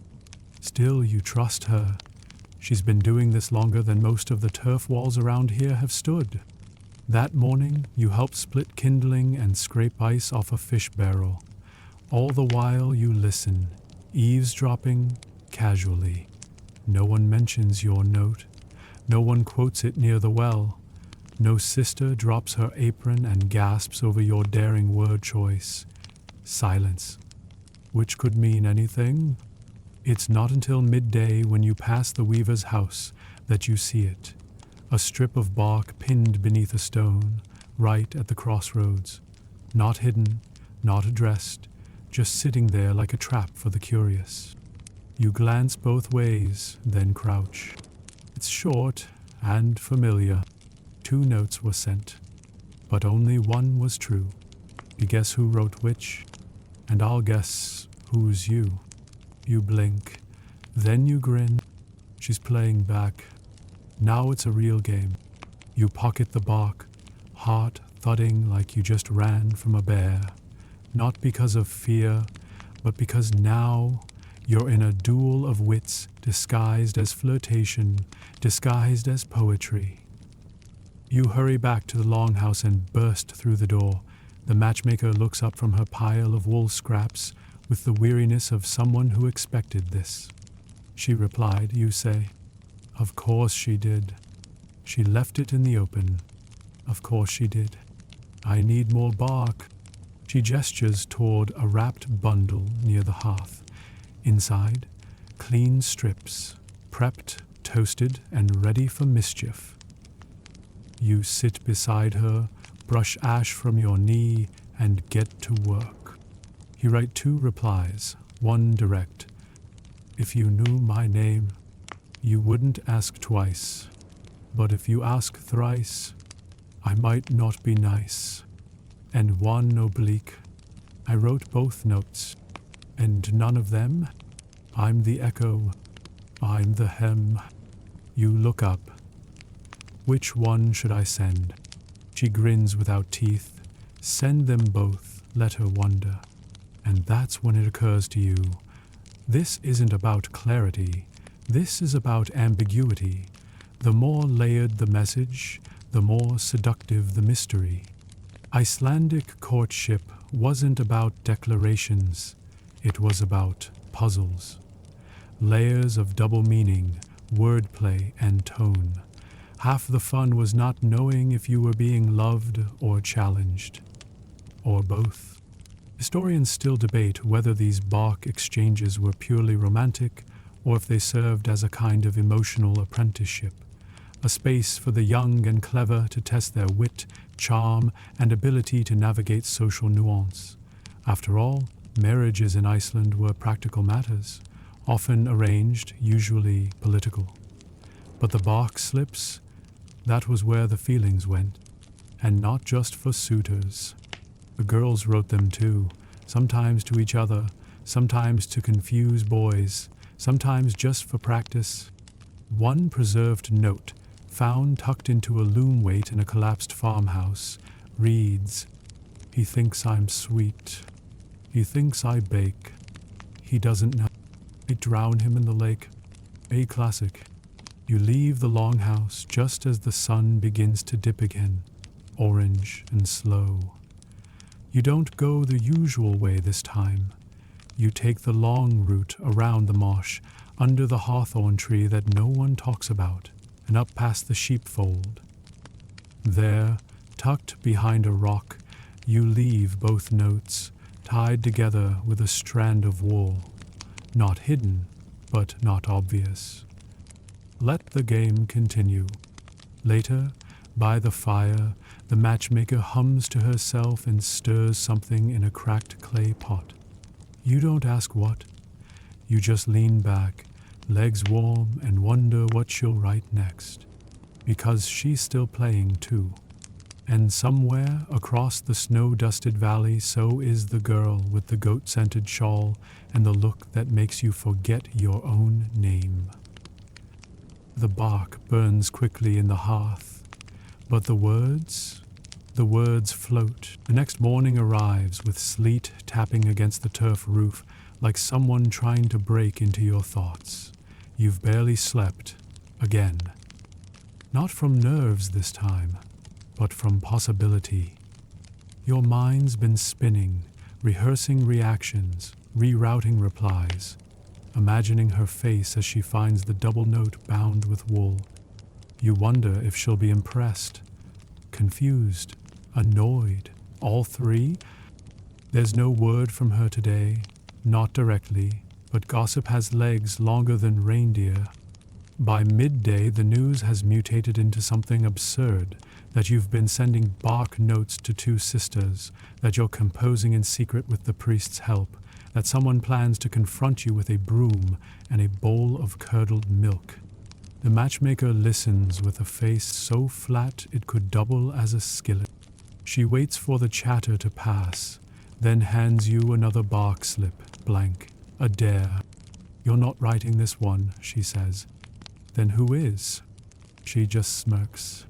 Still, you trust her. She's been doing this longer than most of the turf walls around here have stood. That morning, you helped split kindling and scrape ice off a fish barrel. All the while you listen, eavesdropping casually. No one mentions your note. No one quotes it near the well. No sister drops her apron and gasps over your daring word choice. Silence. Which could mean anything. It's not until midday when you pass the weaver's house that you see it. A strip of bark pinned beneath a stone, right at the crossroads. Not hidden, not addressed, just sitting there like a trap for the curious. You glance both ways, then crouch. It's short and familiar. 2 notes were sent, but only 1 was true. You guess who wrote which, and I'll guess who's you. You blink, then you grin. She's playing back. Now it's a real game. You pocket the bark, heart thudding like you just ran from a bear. Not because of fear, but because now you're in a duel of wits disguised as flirtation, disguised as poetry. You hurry back to the longhouse and burst through the door. The matchmaker looks up from her pile of wool scraps with the weariness of someone who expected this. She replied, you say. Of course she did. She left it in the open. Of course she did. I need more bark. She gestures toward a wrapped bundle near the hearth. Inside, clean strips, prepped, toasted, and ready for mischief. You sit beside her, brush ash from your knee, and get to work. You write 2 replies, 1 direct. If you knew my name, you wouldn't ask twice. But if you ask thrice, I might not be nice. And 1 oblique. I wrote both notes, and none of them. I'm the echo, I'm the hem. You look up. Which one should I send? She grins without teeth. Send them both, let her wonder. And that's when it occurs to you. This isn't about clarity. This is about ambiguity. The more layered the message, the more seductive the mystery. Icelandic courtship wasn't about declarations. It was about puzzles. Layers of double meaning, wordplay, and tone. Half the fun was not knowing if you were being loved or challenged, or both. Historians still debate whether these bark exchanges were purely romantic or if they served as a kind of emotional apprenticeship, a space for the young and clever to test their wit, charm, and ability to navigate social nuance. After all, marriages in Iceland were practical matters, often arranged, usually political. But the bark slips, that was where the feelings went, and not just for suitors. The girls wrote them too, sometimes to each other, sometimes to confuse boys, sometimes just for practice. One preserved note found tucked into a loom weight in a collapsed farmhouse, reads, "He thinks I'm sweet. He thinks I bake. He doesn't know. I drown him in the lake." A classic. You leave the longhouse just as the sun begins to dip again, orange and slow. You don't go the usual way this time. You take the long route around the marsh, under the hawthorn tree that no one talks about, and up past the sheepfold. There, tucked behind a rock, you leave both notes, tied together with a strand of wool, not hidden, but not obvious. Let the game continue. Later, by the fire, the matchmaker hums to herself and stirs something in a cracked clay pot. You don't ask what. You just lean back, legs warm, and wonder what she'll write next. Because she's still playing too. And somewhere across the snow-dusted valley, so is the girl with the goat-scented shawl and the look that makes you forget your own name. The bark burns quickly in the hearth, but the words float. The next morning arrives with sleet tapping against the turf roof like someone trying to break into your thoughts. You've barely slept, again. Not from nerves this time, but from possibility. Your mind's been spinning, rehearsing reactions, rerouting replies, imagining her face as she finds the double note bound with wool. You wonder if she'll be impressed, confused, annoyed, all three. There's no word from her today, not directly, but gossip has legs longer than reindeer. By midday, the news has mutated into something absurd, that you've been sending bark notes to two sisters, that you're composing in secret with the priest's help, that someone plans to confront you with a broom and a bowl of curdled milk. The matchmaker listens with a face so flat it could double as a skillet. She waits for the chatter to pass, then hands you another bark slip, blank, a dare. "You're not writing this one," she says. "Then who is?" She just smirks.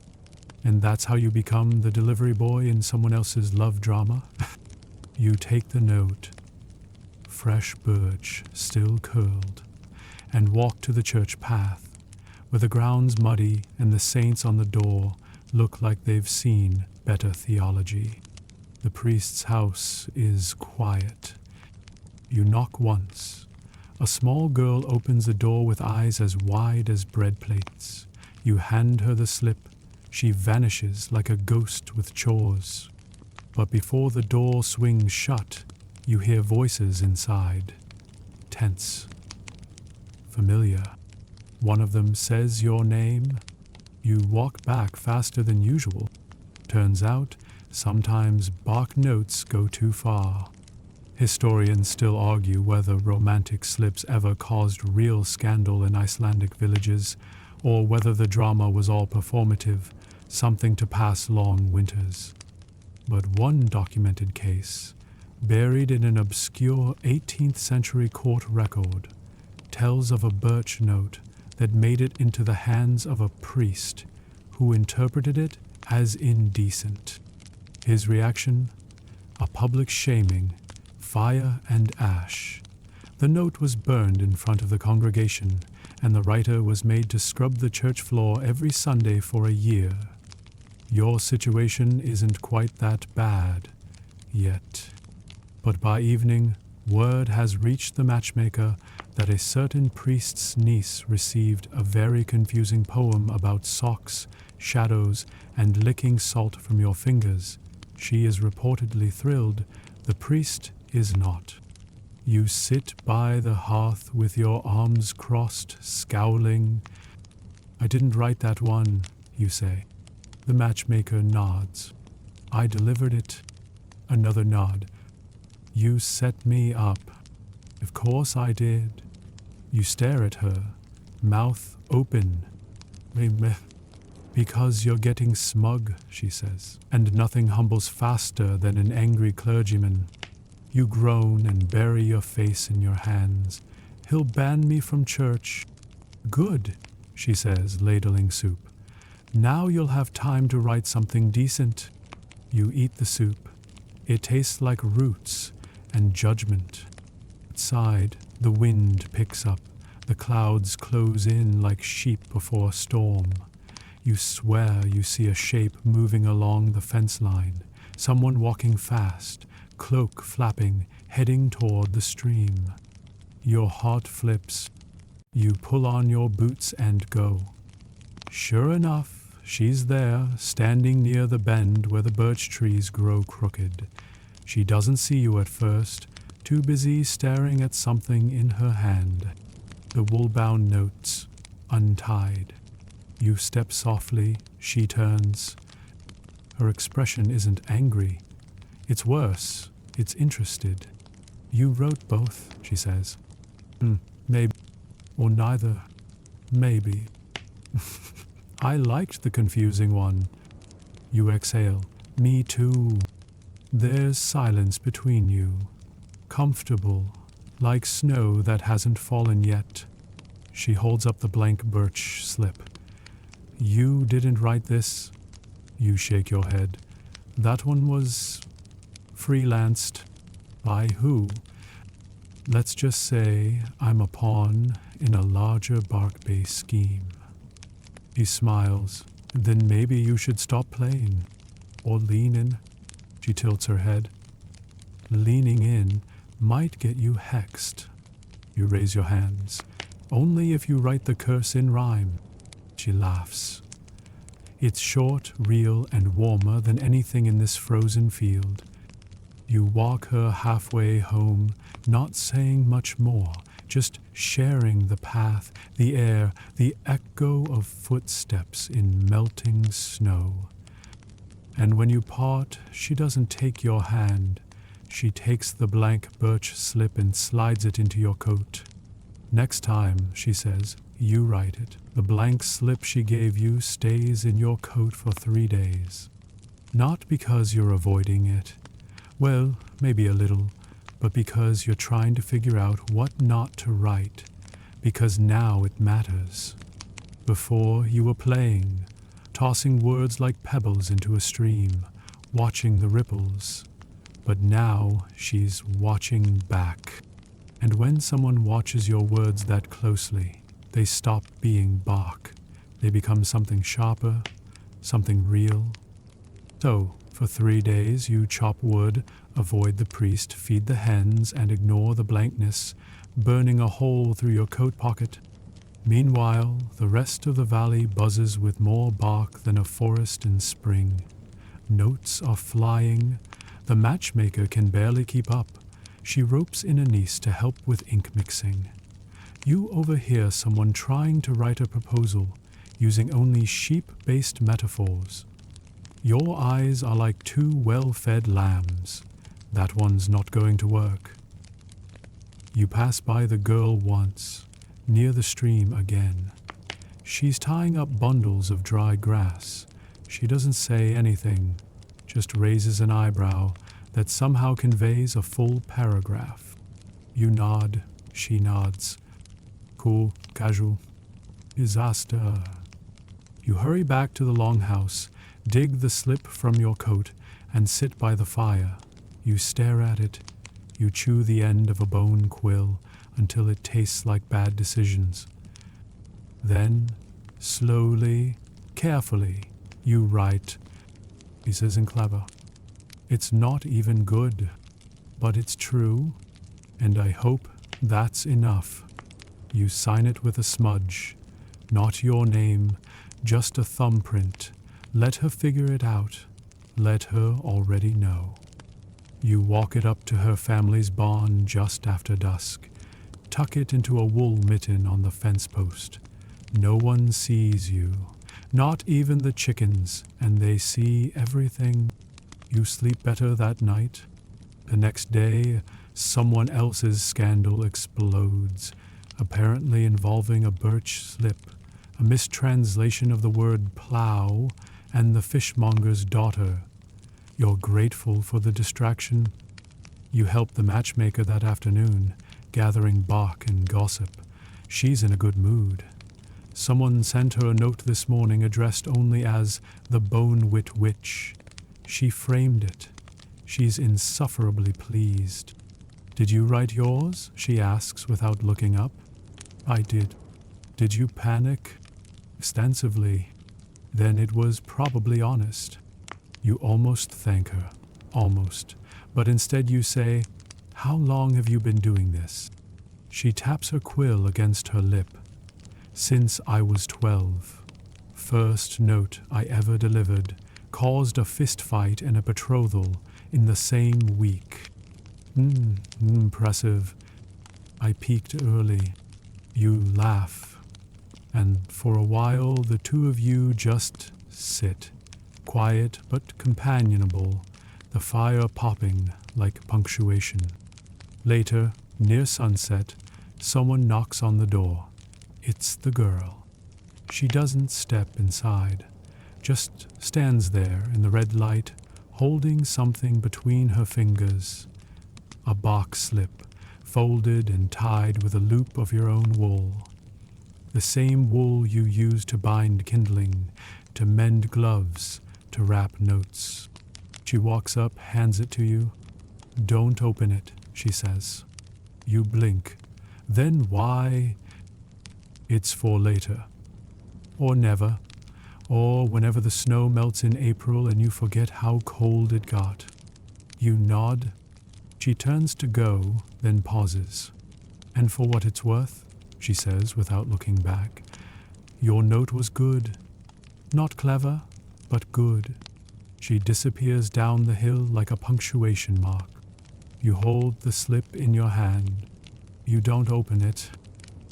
"And that's how you become the delivery boy in someone else's love drama?" You take the note, fresh birch, still curled, and walk to the church path, where the ground's muddy and the saints on the door look like they've seen better theology. The priest's house is quiet. You knock once. A small girl opens the door with eyes as wide as bread plates. You hand her the slip. She vanishes like a ghost with chores. But before the door swings shut, you hear voices inside. Tense. Familiar. One of them says your name. You walk back faster than usual. Turns out, sometimes bark notes go too far. Historians still argue whether romantic slips ever caused real scandal in Icelandic villages, or whether the drama was all performative, something to pass long winters. But one documented case, buried in an obscure 18th century court record, tells of a birch note that made it into the hands of a priest who interpreted it as indecent. His reaction? A public shaming, fire and ash. The note was burned in front of the congregation, and the writer was made to scrub the church floor every Sunday for a year. Your situation isn't quite that bad, yet. But by evening, word has reached the matchmaker that a certain priest's niece received a very confusing poem about socks, shadows, and licking salt from your fingers. She is reportedly thrilled. The priest is not. You sit by the hearth with your arms crossed, scowling. "I didn't write that one," you say. The matchmaker nods. "I delivered it." Another nod. "You set me up." "Of course I did." You stare at her, mouth open. "Because you're getting smug," she says, "and nothing humbles faster than an angry clergyman." You groan and bury your face in your hands. "He'll ban me from church." "Good," she says, ladling soup. Now you'll have time to write something decent. You eat the soup. It tastes like roots and judgment. Outside, the wind picks up. The clouds close in like sheep before a storm. You swear you see a shape moving along the fence line, someone walking fast, cloak flapping, heading toward the stream. Your heart flips. You pull on your boots and go. Sure enough, she's there, standing near the bend where the birch trees grow crooked. She doesn't see you at first, too busy staring at something in her hand. The wool-bound notes, untied. You step softly, she turns. Her expression isn't angry. It's worse, it's interested. You wrote both, she says. Maybe. Or neither. Maybe. I liked the confusing one. You exhale. Me too. There's silence between you. Comfortable, like snow that hasn't fallen yet. She holds up the blank birch slip. You didn't write this? You shake your head. That one was freelanced. By who? Let's just say I'm a pawn in a larger bark-based scheme. He smiles. Then maybe you should stop playing. Or lean in. She tilts her head. Leaning in might get you hexed. You raise your hands. Only if you write the curse in rhyme. She laughs. It's short, real, and warmer than anything in this frozen field. You walk her halfway home, not saying much more, just sharing the path, the air, the echo of footsteps in melting snow. And when you part, she doesn't take your hand. She takes the blank birch slip and slides it into your coat. Next time, she says, you write it. The blank slip she gave you stays in your coat for 3 days. Not because you're avoiding it. Well, maybe a little, but because you're trying to figure out what not to write. Because now it matters. Before, you were playing, tossing words like pebbles into a stream, watching the ripples. But now she's watching back. And when someone watches your words that closely, they stop being bark. They become something sharper, something real. So, for 3 days you chop wood, avoid the priest, feed the hens, and ignore the blankness, burning a hole through your coat pocket. Meanwhile, the rest of the valley buzzes with more bark than a forest in spring. Notes are flying. The matchmaker can barely keep up. She ropes in a niece to help with ink mixing. You overhear someone trying to write a proposal, using only sheep-based metaphors. Your eyes are like 2 well-fed lambs. That one's not going to work. You pass by the girl once, near the stream again. She's tying up bundles of dry grass. She doesn't say anything, just raises an eyebrow that somehow conveys a full paragraph. You nod, she nods. Cool, casual. Disaster. You hurry back to the longhouse, dig the slip from your coat, and sit by the fire. You stare at it. You chew the end of a bone quill until it tastes like bad decisions. Then, slowly, carefully, you write. This isn't clever. It's not even good, but it's true, and I hope that's enough. You sign it with a smudge. Not your name, just a thumbprint. Let her figure it out. Let her already know. You walk it up to her family's barn just after dusk. Tuck it into a wool mitten on the fence post. No one sees you, not even the chickens, and they see everything. You sleep better that night. The next day, someone else's scandal explodes, apparently involving a birch slip, a mistranslation of the word plow, and the fishmonger's daughter. You're grateful for the distraction. You help the matchmaker that afternoon, gathering bark and gossip. She's in a good mood. Someone sent her a note this morning addressed only as the Bone-Wit Witch. She framed it. She's insufferably pleased. Did you write yours? She asks without looking up. I did. Did you panic? Extensively. Then it was probably honest. You almost thank her. Almost. But instead you say, "How long have you been doing this?" She taps her quill against her lip. "Since I was 12. First note I ever delivered caused a fist fight and a betrothal in the same week." Impressive. I peaked early. You laugh. And for a while the two of you just sit, quiet but companionable, the fire popping like punctuation. Later, near sunset, someone knocks on the door. It's the girl. She doesn't step inside, just stands there in the red light, holding something between her fingers. A box slip, folded and tied with a loop of your own wool. The same wool you use to bind kindling, to mend gloves, to wrap notes. She walks up, hands it to you. "Don't open it," she says. You blink. Then why? It's for later. Or never. Or whenever the snow melts in April and you forget how cold it got. You nod. She turns to go, then pauses. "And for what it's worth," she says without looking back, "your note was good. Not clever, but good." She disappears down the hill like a punctuation mark. You hold the slip in your hand. You don't open it.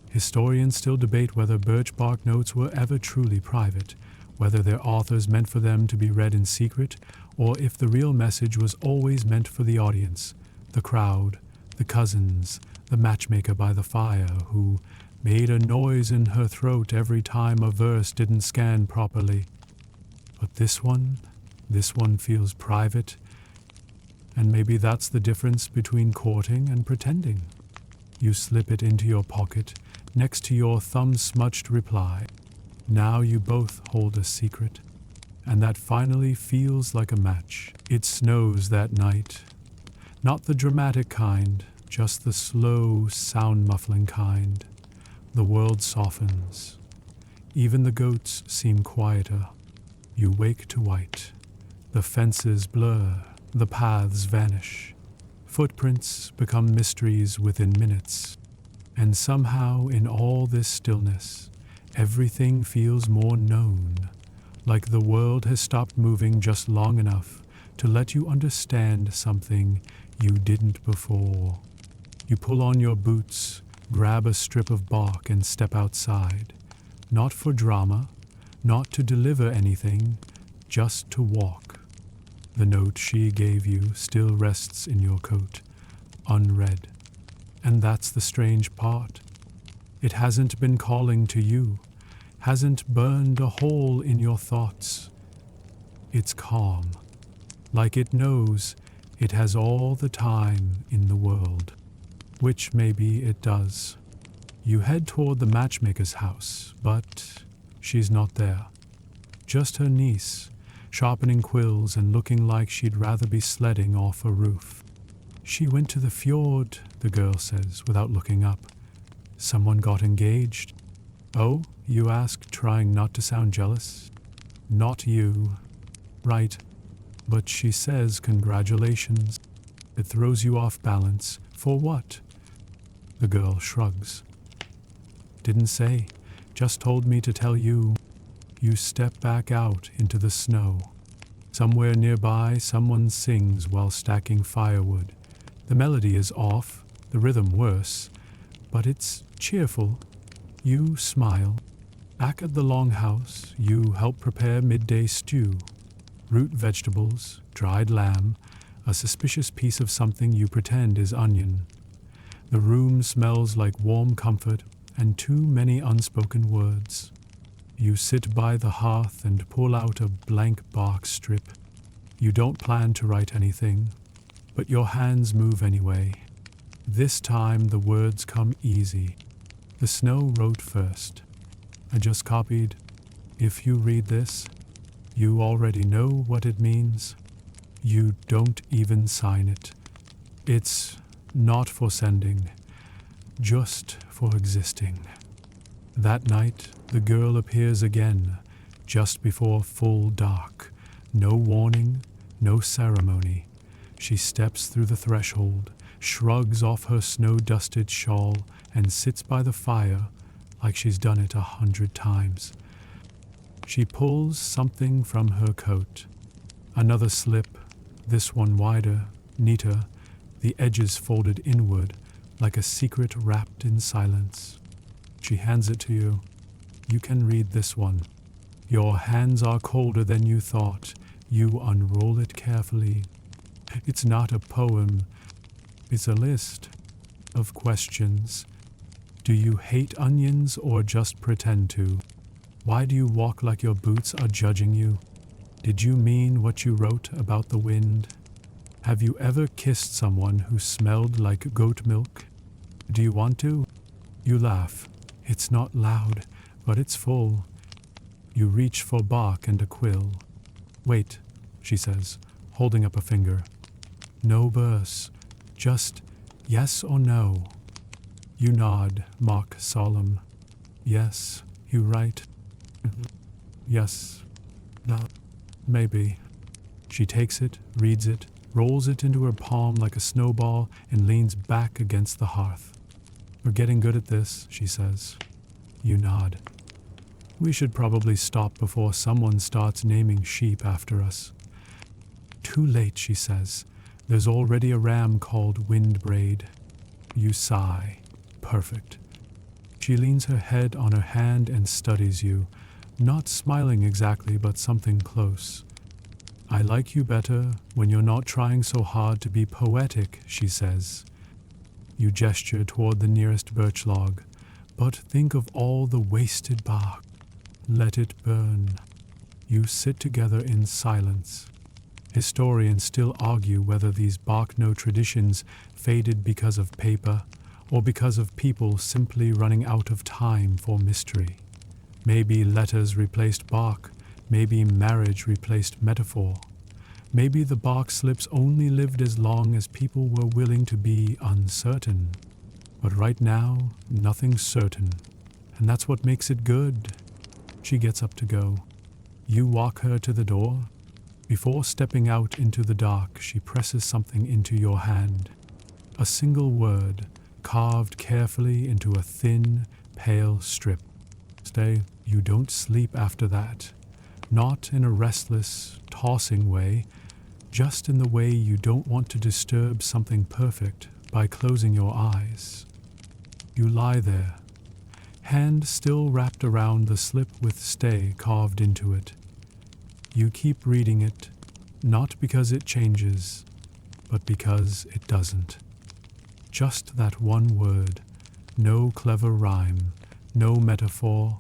Historians still debate whether birch bark notes were ever truly private, whether their authors meant for them to be read in secret, or if the real message was always meant for the audience, the crowd, the cousins, the matchmaker by the fire who made a noise in her throat every time a verse didn't scan properly. But this one feels private, and maybe that's the difference between courting and pretending. You slip it into your pocket, next to your thumb-smudged reply. Now you both hold a secret, and that finally feels like a match. It snows that night. Not the dramatic kind, just the slow, sound-muffling kind. The world softens. Even the goats seem quieter. You wake to white. The fences blur. The paths vanish. Footprints become mysteries within minutes. And somehow in all this stillness, everything feels more known, like the world has stopped moving just long enough to let you understand something you didn't before. You pull on your boots, grab a strip of bark and step outside, not for drama, not to deliver anything, just to walk. The note she gave you still rests in your coat, unread. And that's the strange part. It hasn't been calling to you, hasn't burned a hole in your thoughts. It's calm, like it knows it has all the time in the world, which maybe it does. You head toward the matchmaker's house, but she's not there. Just her niece, sharpening quills and looking like she'd rather be sledding off a roof. "She went to the fjord," the girl says without looking up. "Someone got engaged." "Oh?" you ask, trying not to sound jealous. "Not you." "Right. But she says congratulations." It throws you off balance. "For what?" The girl shrugs. "Didn't say. Just told me to tell you." You step back out into the snow. Somewhere nearby, someone sings while stacking firewood. The melody is off, the rhythm worse, but it's cheerful. You smile. Back at the longhouse, you help prepare midday stew. Root vegetables, dried lamb, a suspicious piece of something you pretend is onion. The room smells like warm comfort and too many unspoken words. You sit by the hearth and pull out a blank bark strip. You don't plan to write anything, but your hands move anyway. This time the words come easy. The snow wrote first. I just copied. If you read this, you already know what it means. You don't even sign it. It's not for sending, just for existing. That night, the girl appears again, just before full dark. No warning, no ceremony. She steps through the threshold, shrugs off her snow-dusted shawl, and sits by the fire like she's done it 100 times. She pulls something from her coat. Another slip, this one wider, neater, the edges folded inward like a secret wrapped in silence. She hands it to you. You can read this one. Your hands are colder than you thought. You unroll it carefully. It's not a poem. It's a list of questions. Do you hate onions or just pretend to? Why do you walk like your boots are judging you? Did you mean what you wrote about the wind? Have you ever kissed someone who smelled like goat milk? Do you want to? You laugh. It's not loud, but it's full. You reach for bark and a quill. Wait, she says, holding up a finger. No verse, just yes or no. You nod, mock solemn. Yes, you write. Yes, no, maybe. She takes it, reads it, rolls it into her palm like a snowball, and leans back against the hearth. We're getting good at this, she says. You nod. We should probably stop before someone starts naming sheep after us. Too late, she says. There's already a ram called Windbraid. You sigh. Perfect. She leans her head on her hand and studies you, not smiling exactly, but something close. I like you better when you're not trying so hard to be poetic, she says. You gesture toward the nearest birch log, but think of all the wasted bark. Let it burn. You sit together in silence. Historians still argue whether these bark-no traditions faded because of paper or because of people simply running out of time for mystery. Maybe letters replaced bark, maybe marriage replaced metaphor. Maybe the bark slips only lived as long as people were willing to be uncertain. But right now, nothing's certain, and that's what makes it good. She gets up to go. You walk her to the door. Before stepping out into the dark, she presses something into your hand. A single word, carved carefully into a thin, pale strip. Stay, you don't sleep after that. Not in a restless, tossing way, just in the way you don't want to disturb something perfect by closing your eyes. You lie there, hand still wrapped around the slip with stay carved into it. You keep reading it, not because it changes, but because it doesn't. Just that one word, no clever rhyme, no metaphor,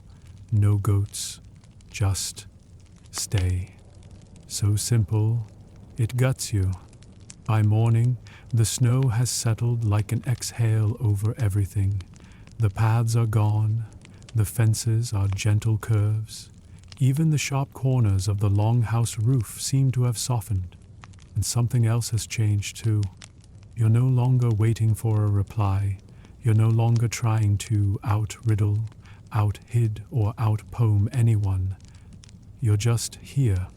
no goats, just stay. So simple, it guts you. By morning, the snow has settled like an exhale over everything. The paths are gone, the fences are gentle curves. Even the sharp corners of the longhouse roof seem to have softened. And something else has changed too. You're no longer waiting for a reply. You're no longer trying to out-riddle, out-hid, or out-poem anyone. You're just here.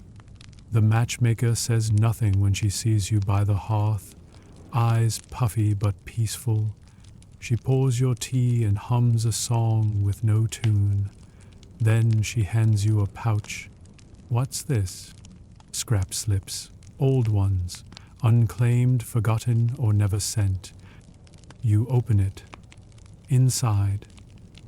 The matchmaker says nothing when she sees you by the hearth, eyes puffy but peaceful. She pours your tea and hums a song with no tune. Then she hands you a pouch. What's this? Scrap slips, old ones, unclaimed, forgotten, or never sent. You open it. Inside,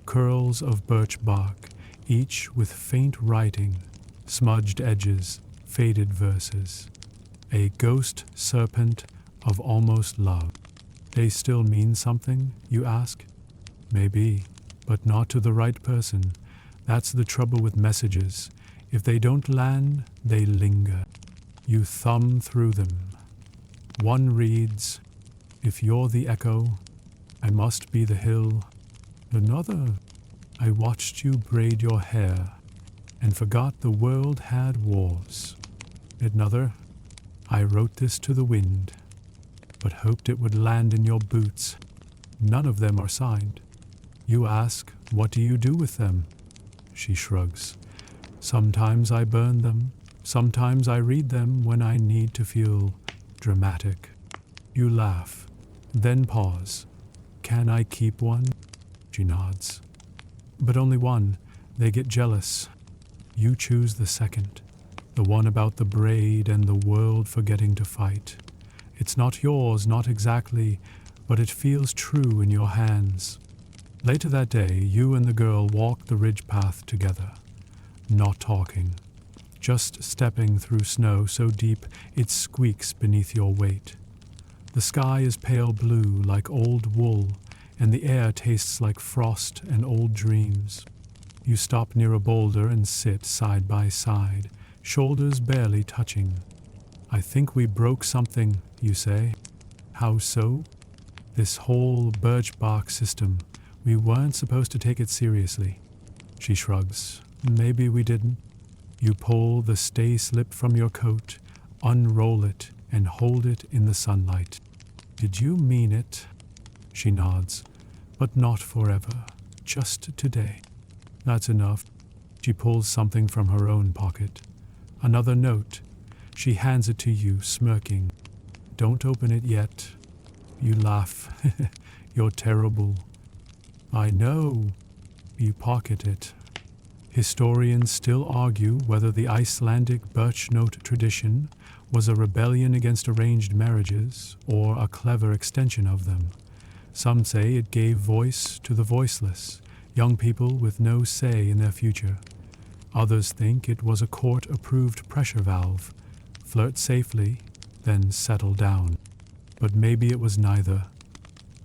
curls of birch bark, each with faint writing, smudged edges, faded verses. A ghost serpent of almost love. They still mean something, you ask? Maybe, but not to the right person. That's the trouble with messages. If they don't land, they linger. You thumb through them. One reads, "If you're the echo, I must be the hill." Another, I watched you braid your hair and forgot the world had wars. Another, I wrote this to the wind, but hoped it would land in your boots. None of them are signed. You ask, what do you do with them? She shrugs. Sometimes I burn them. Sometimes I read them when I need to feel dramatic. You laugh, then pause. Can I keep one? She nods. But only one. They get jealous. You choose the second, the one about the braid and the world forgetting to fight. It's not yours, not exactly, but it feels true in your hands. Later that day, you and the girl walk the ridge path together, not talking, just stepping through snow so deep it squeaks beneath your weight. The sky is pale blue like old wool, and the air tastes like frost and old dreams. You stop near a boulder and sit side by side, shoulders barely touching. I think we broke something, you say. How so? This whole birch bark system. We weren't supposed to take it seriously. She shrugs. Maybe we didn't. You pull the stay slip from your coat, unroll it, and hold it in the sunlight. Did you mean it? She nods. But not forever. Just today. That's enough. She pulls something from her own pocket. Another note. She hands it to you, smirking. Don't open it yet. You laugh. You're terrible. I know. You pocket it. Historians still argue whether the Icelandic birch note tradition was a rebellion against arranged marriages or a clever extension of them. Some say it gave voice to the voiceless, young people with no say in their future. Others think it was a court-approved pressure valve. Flirt safely, then settle down. But maybe it was neither.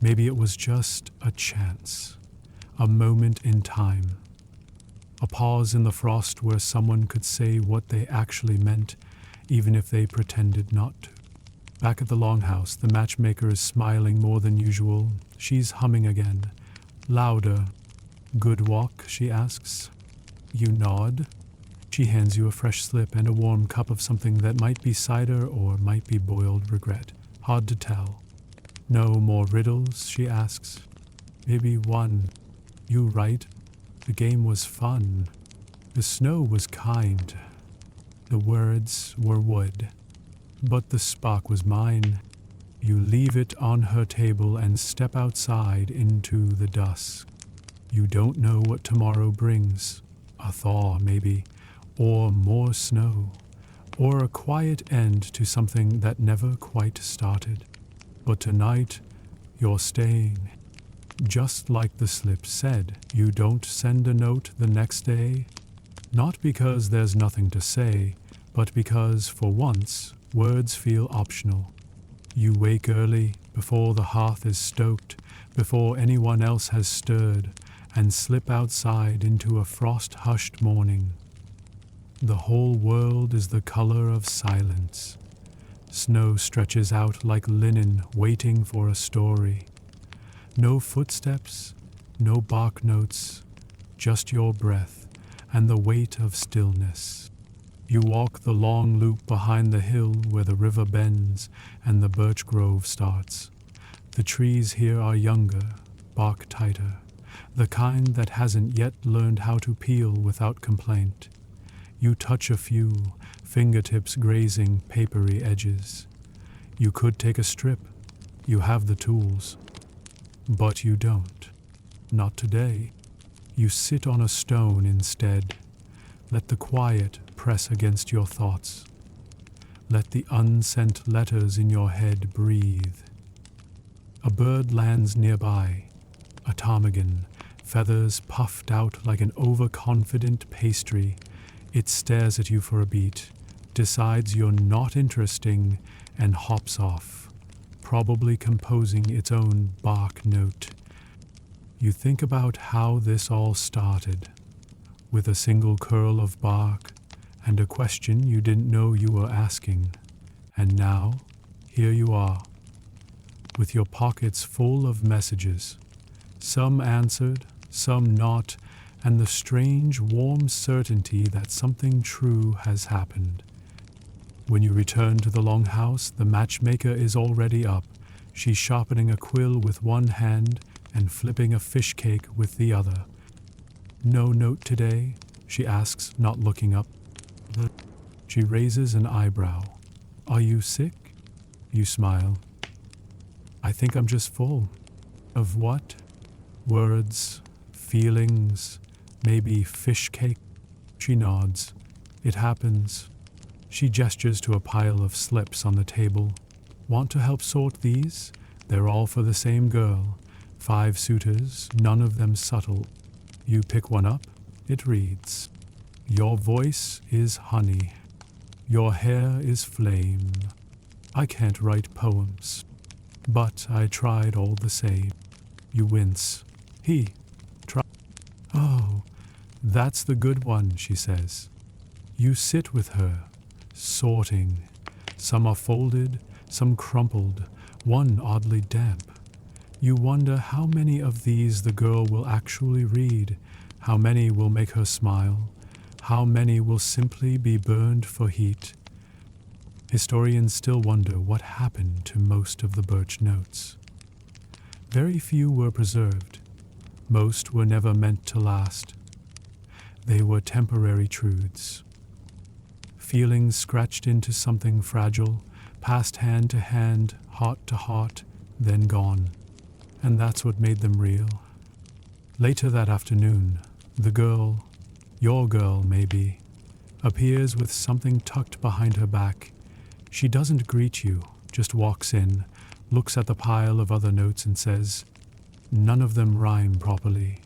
Maybe it was just a chance, a moment in time. A pause in the frost where someone could say what they actually meant, even if they pretended not to. Back at the longhouse, the matchmaker is smiling more than usual. She's humming again, louder. Good walk, she asks. You nod. She hands you a fresh slip and a warm cup of something that might be cider or might be boiled regret. Hard to tell. No more riddles, she asks. Maybe one. You right. The game was fun. The snow was kind. The words were wood. But the spark was mine. You leave it on her table and step outside into the dusk. You don't know what tomorrow brings. A thaw, maybe, or more snow, or a quiet end to something that never quite started. But tonight, you're staying. Just like the slip said, you don't send a note the next day. Not because there's nothing to say, but because, for once, words feel optional. You wake early, before the hearth is stoked, before anyone else has stirred, and slip outside into a frost-hushed morning. The whole world is the color of silence. Snow stretches out like linen waiting for a story. No footsteps, no bark notes, just your breath and the weight of stillness. You walk the long loop behind the hill where the river bends and the birch grove starts. The trees here are younger, bark tighter, the kind that hasn't yet learned how to peel without complaint. You touch a few, fingertips grazing papery edges. You could take a strip. You have the tools. But you don't. Not today. You sit on a stone instead. Let the quiet press against your thoughts. Let the unsent letters in your head breathe. A bird lands nearby, a ptarmigan, feathers puffed out like an overconfident pastry. It stares at you for a beat, decides you're not interesting, and hops off, probably composing its own bark note. You think about how this all started, with a single curl of bark and a question you didn't know you were asking. And now, here you are, with your pockets full of messages, some answered, some not, and the strange, warm certainty that something true has happened. When you return to the longhouse, the matchmaker is already up. She's sharpening a quill with one hand and flipping a fish cake with the other. "No note today?" she asks, not looking up. She raises an eyebrow. "Are you sick?" You smile. "I think I'm just full." "Of what?" "Words, feelings, maybe fish cake." She nods. "It happens." She gestures to a pile of slips on the table. "Want to help sort these? They're all for the same girl. 5 suitors, none of them subtle." You pick one up. It reads, "Your voice is honey. Your hair is flame. I can't write poems, but I tried all the same." You wince. "He tried." "Oh, that's the good one," she says. You sit with her, sorting. Some are folded, some crumpled, one oddly damp. You wonder how many of these the girl will actually read, how many will make her smile, how many will simply be burned for heat. Historians still wonder what happened to most of the Birch notes. Very few were preserved. Most were never meant to last. They were temporary truths. Feelings scratched into something fragile, passed hand to hand, heart to heart, then gone. And that's what made them real. Later that afternoon, the girl, your girl maybe, appears with something tucked behind her back. She doesn't greet you, just walks in, looks at the pile of other notes and says, "None of them rhyme properly."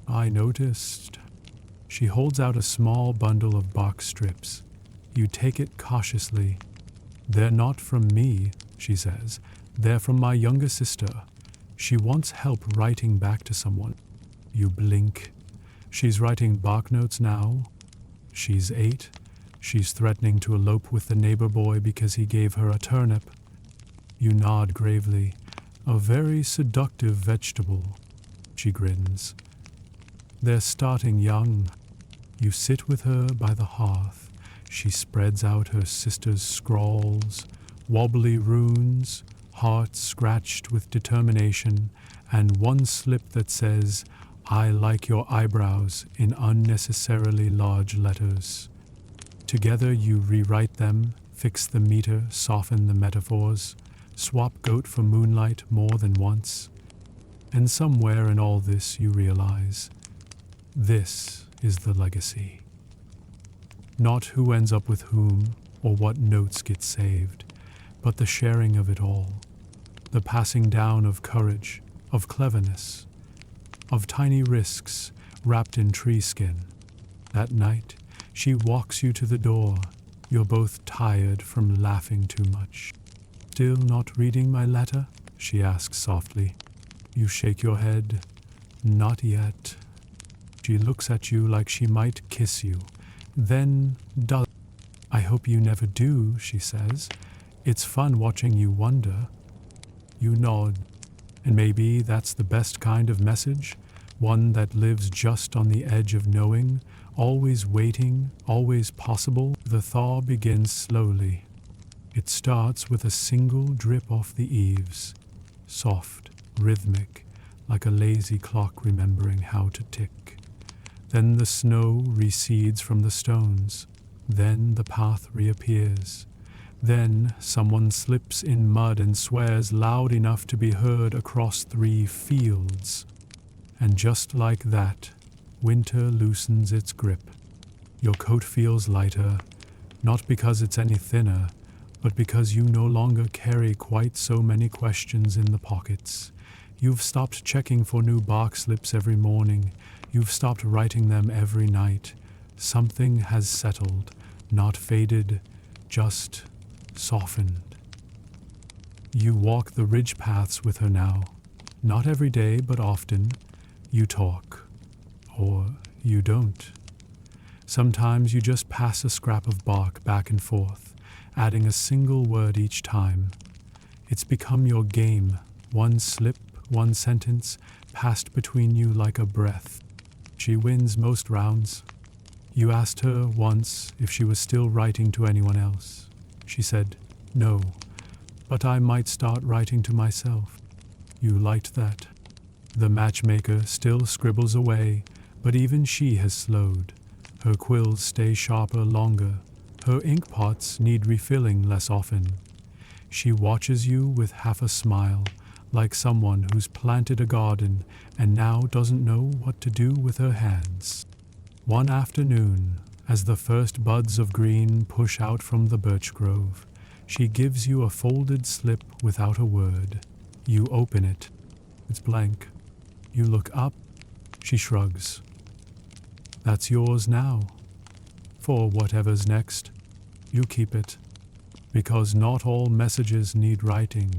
"I noticed." She holds out a small bundle of box strips. You take it cautiously. "They're not from me," she says. "They're from my younger sister. She wants help writing back to someone." You blink. She's writing bark notes now. She's 8. She's threatening to elope with the neighbor boy because he gave her a turnip. You nod gravely. "A very seductive vegetable." She grins. "They're starting young." You sit with her by the hearth. She spreads out her sister's scrawls, wobbly runes, hearts scratched with determination, and one slip that says, "I like your eyebrows," in unnecessarily large letters. Together you rewrite them, fix the meter, soften the metaphors, swap goat for moonlight more than once. And somewhere in all this you realize, this is the legacy. Not who ends up with whom or what notes get saved, but the sharing of it all, the passing down of courage, of cleverness, of tiny risks wrapped in tree skin. That night, she walks you to the door. You're both tired from laughing too much. "Still not reading my letter?" she asks softly. You shake your head. "Not yet." She looks at you like she might kiss you, then does. "I hope you never do," she says. "It's fun watching you wonder." You nod. And maybe that's the best kind of message, one that lives just on the edge of knowing, always waiting, always possible. The thaw begins slowly. It starts with a single drip off the eaves, soft, rhythmic, like a lazy clock remembering how to tick. Then the snow recedes from the stones. Then the path reappears. Then someone slips in mud and swears loud enough to be heard across 3 fields. And just like that, winter loosens its grip. Your coat feels lighter, not because it's any thinner, but because you no longer carry quite so many questions in the pockets. You've stopped checking for new bark slips every morning. You've stopped writing them every night. Something has settled, not faded, just softened. You walk the ridge paths with her now. Not every day, but often. You talk. Or you don't. Sometimes you just pass a scrap of bark back and forth, adding a single word each time. It's become your game, one slip, one sentence, passed between you like a breath. She wins most rounds. You asked her once if she was still writing to anyone else. She said, "No, but I might start writing to myself." You liked that. The matchmaker still scribbles away, but even she has slowed. Her quills stay sharper longer. Her ink pots need refilling less often. She watches you with half a smile, like someone who's planted a garden and now doesn't know what to do with her hands. One afternoon, as the first buds of green push out from the birch grove, she gives you a folded slip without a word. You open it. It's blank. You look up. She shrugs. That's yours now. For whatever's next, you keep it. Because not all messages need writing.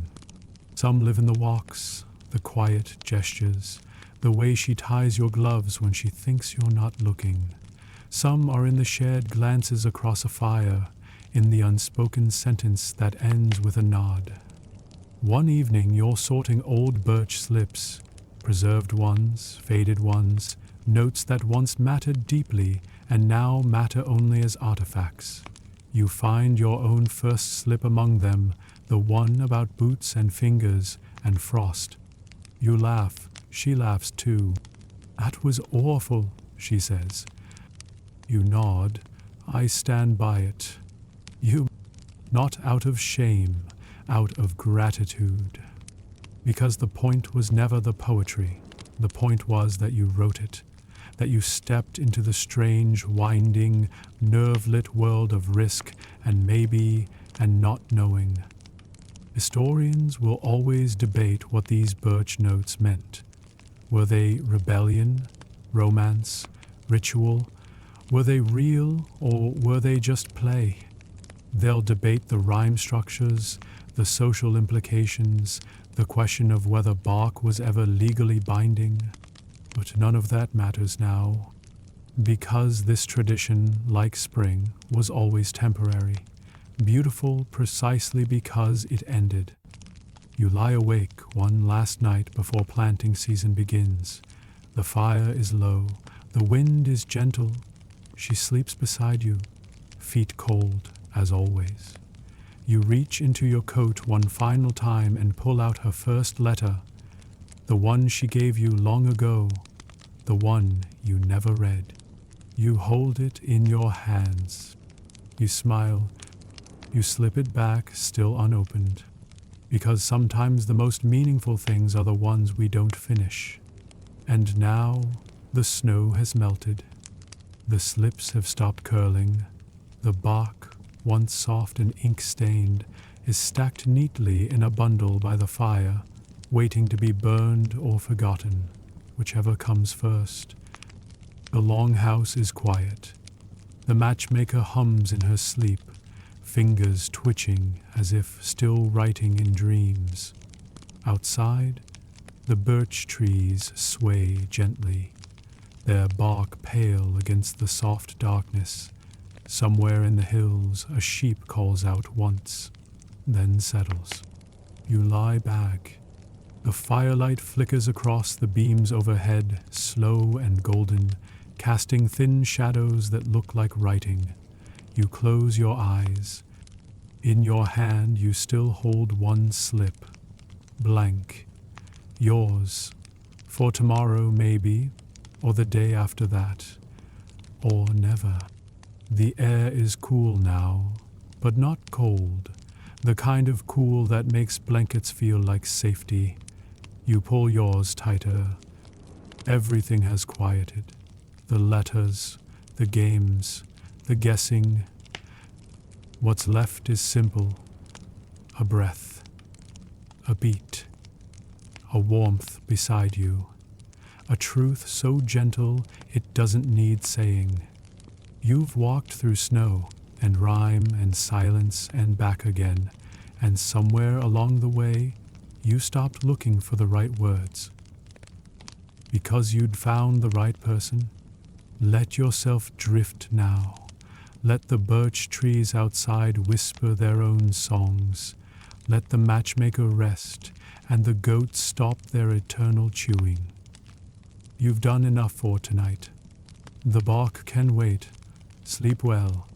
Some live in the walks, the quiet gestures, the way she ties your gloves when she thinks you're not looking. Some are in the shared glances across a fire, in the unspoken sentence that ends with a nod. One evening you're sorting old birch slips, preserved ones, faded ones, notes that once mattered deeply and now matter only as artifacts. You find your own first slip among them, the one about boots and fingers and frost. You laugh. She laughs too. "That was awful," she says. You nod. "I stand by it." You, not out of shame, out of gratitude. Because the point was never the poetry. The point was that you wrote it, that you stepped into the strange, winding, nerve-lit world of risk and maybe and not knowing. Historians will always debate what these birch notes meant. Were they rebellion, romance, ritual? Were they real or were they just play? They'll debate the rhyme structures, the social implications, the question of whether bark was ever legally binding. But none of that matters now, because this tradition, like spring, was always temporary, beautiful precisely because it ended. You lie awake one last night before planting season begins. The fire is low, the wind is gentle. She sleeps beside you, feet cold as always. You reach into your coat one final time and pull out her first letter, the one she gave you long ago, the one you never read. You hold it in your hands. You smile. You slip it back, still unopened. Because sometimes the most meaningful things are the ones we don't finish. And now the snow has melted. The slips have stopped curling. The bark, once soft and ink-stained, is stacked neatly in a bundle by the fire, waiting to be burned or forgotten, whichever comes first. The longhouse is quiet. The matchmaker hums in her sleep, fingers twitching as if still writing in dreams. Outside, the birch trees sway gently, their bark pale against the soft darkness. Somewhere in the hills, a sheep calls out once, then settles. You lie back. The firelight flickers across the beams overhead, slow and golden, casting thin shadows that look like writing. You close your eyes. In your hand you still hold one slip, blank, yours, for tomorrow maybe, or the day after that, or never. The air is cool now, but not cold, the kind of cool that makes blankets feel like safety. You pull yours tighter. Everything has quieted. The letters, the games, the guessing. What's left is simple. A breath, a beat, a warmth beside you. A truth so gentle it doesn't need saying. You've walked through snow and rhyme and silence and back again, and somewhere along the way, you stopped looking for the right words. Because you'd found the right person, let yourself drift now. Let the birch trees outside whisper their own songs. Let the matchmaker rest and the goats stop their eternal chewing. You've done enough for tonight. The bark can wait. Sleep well.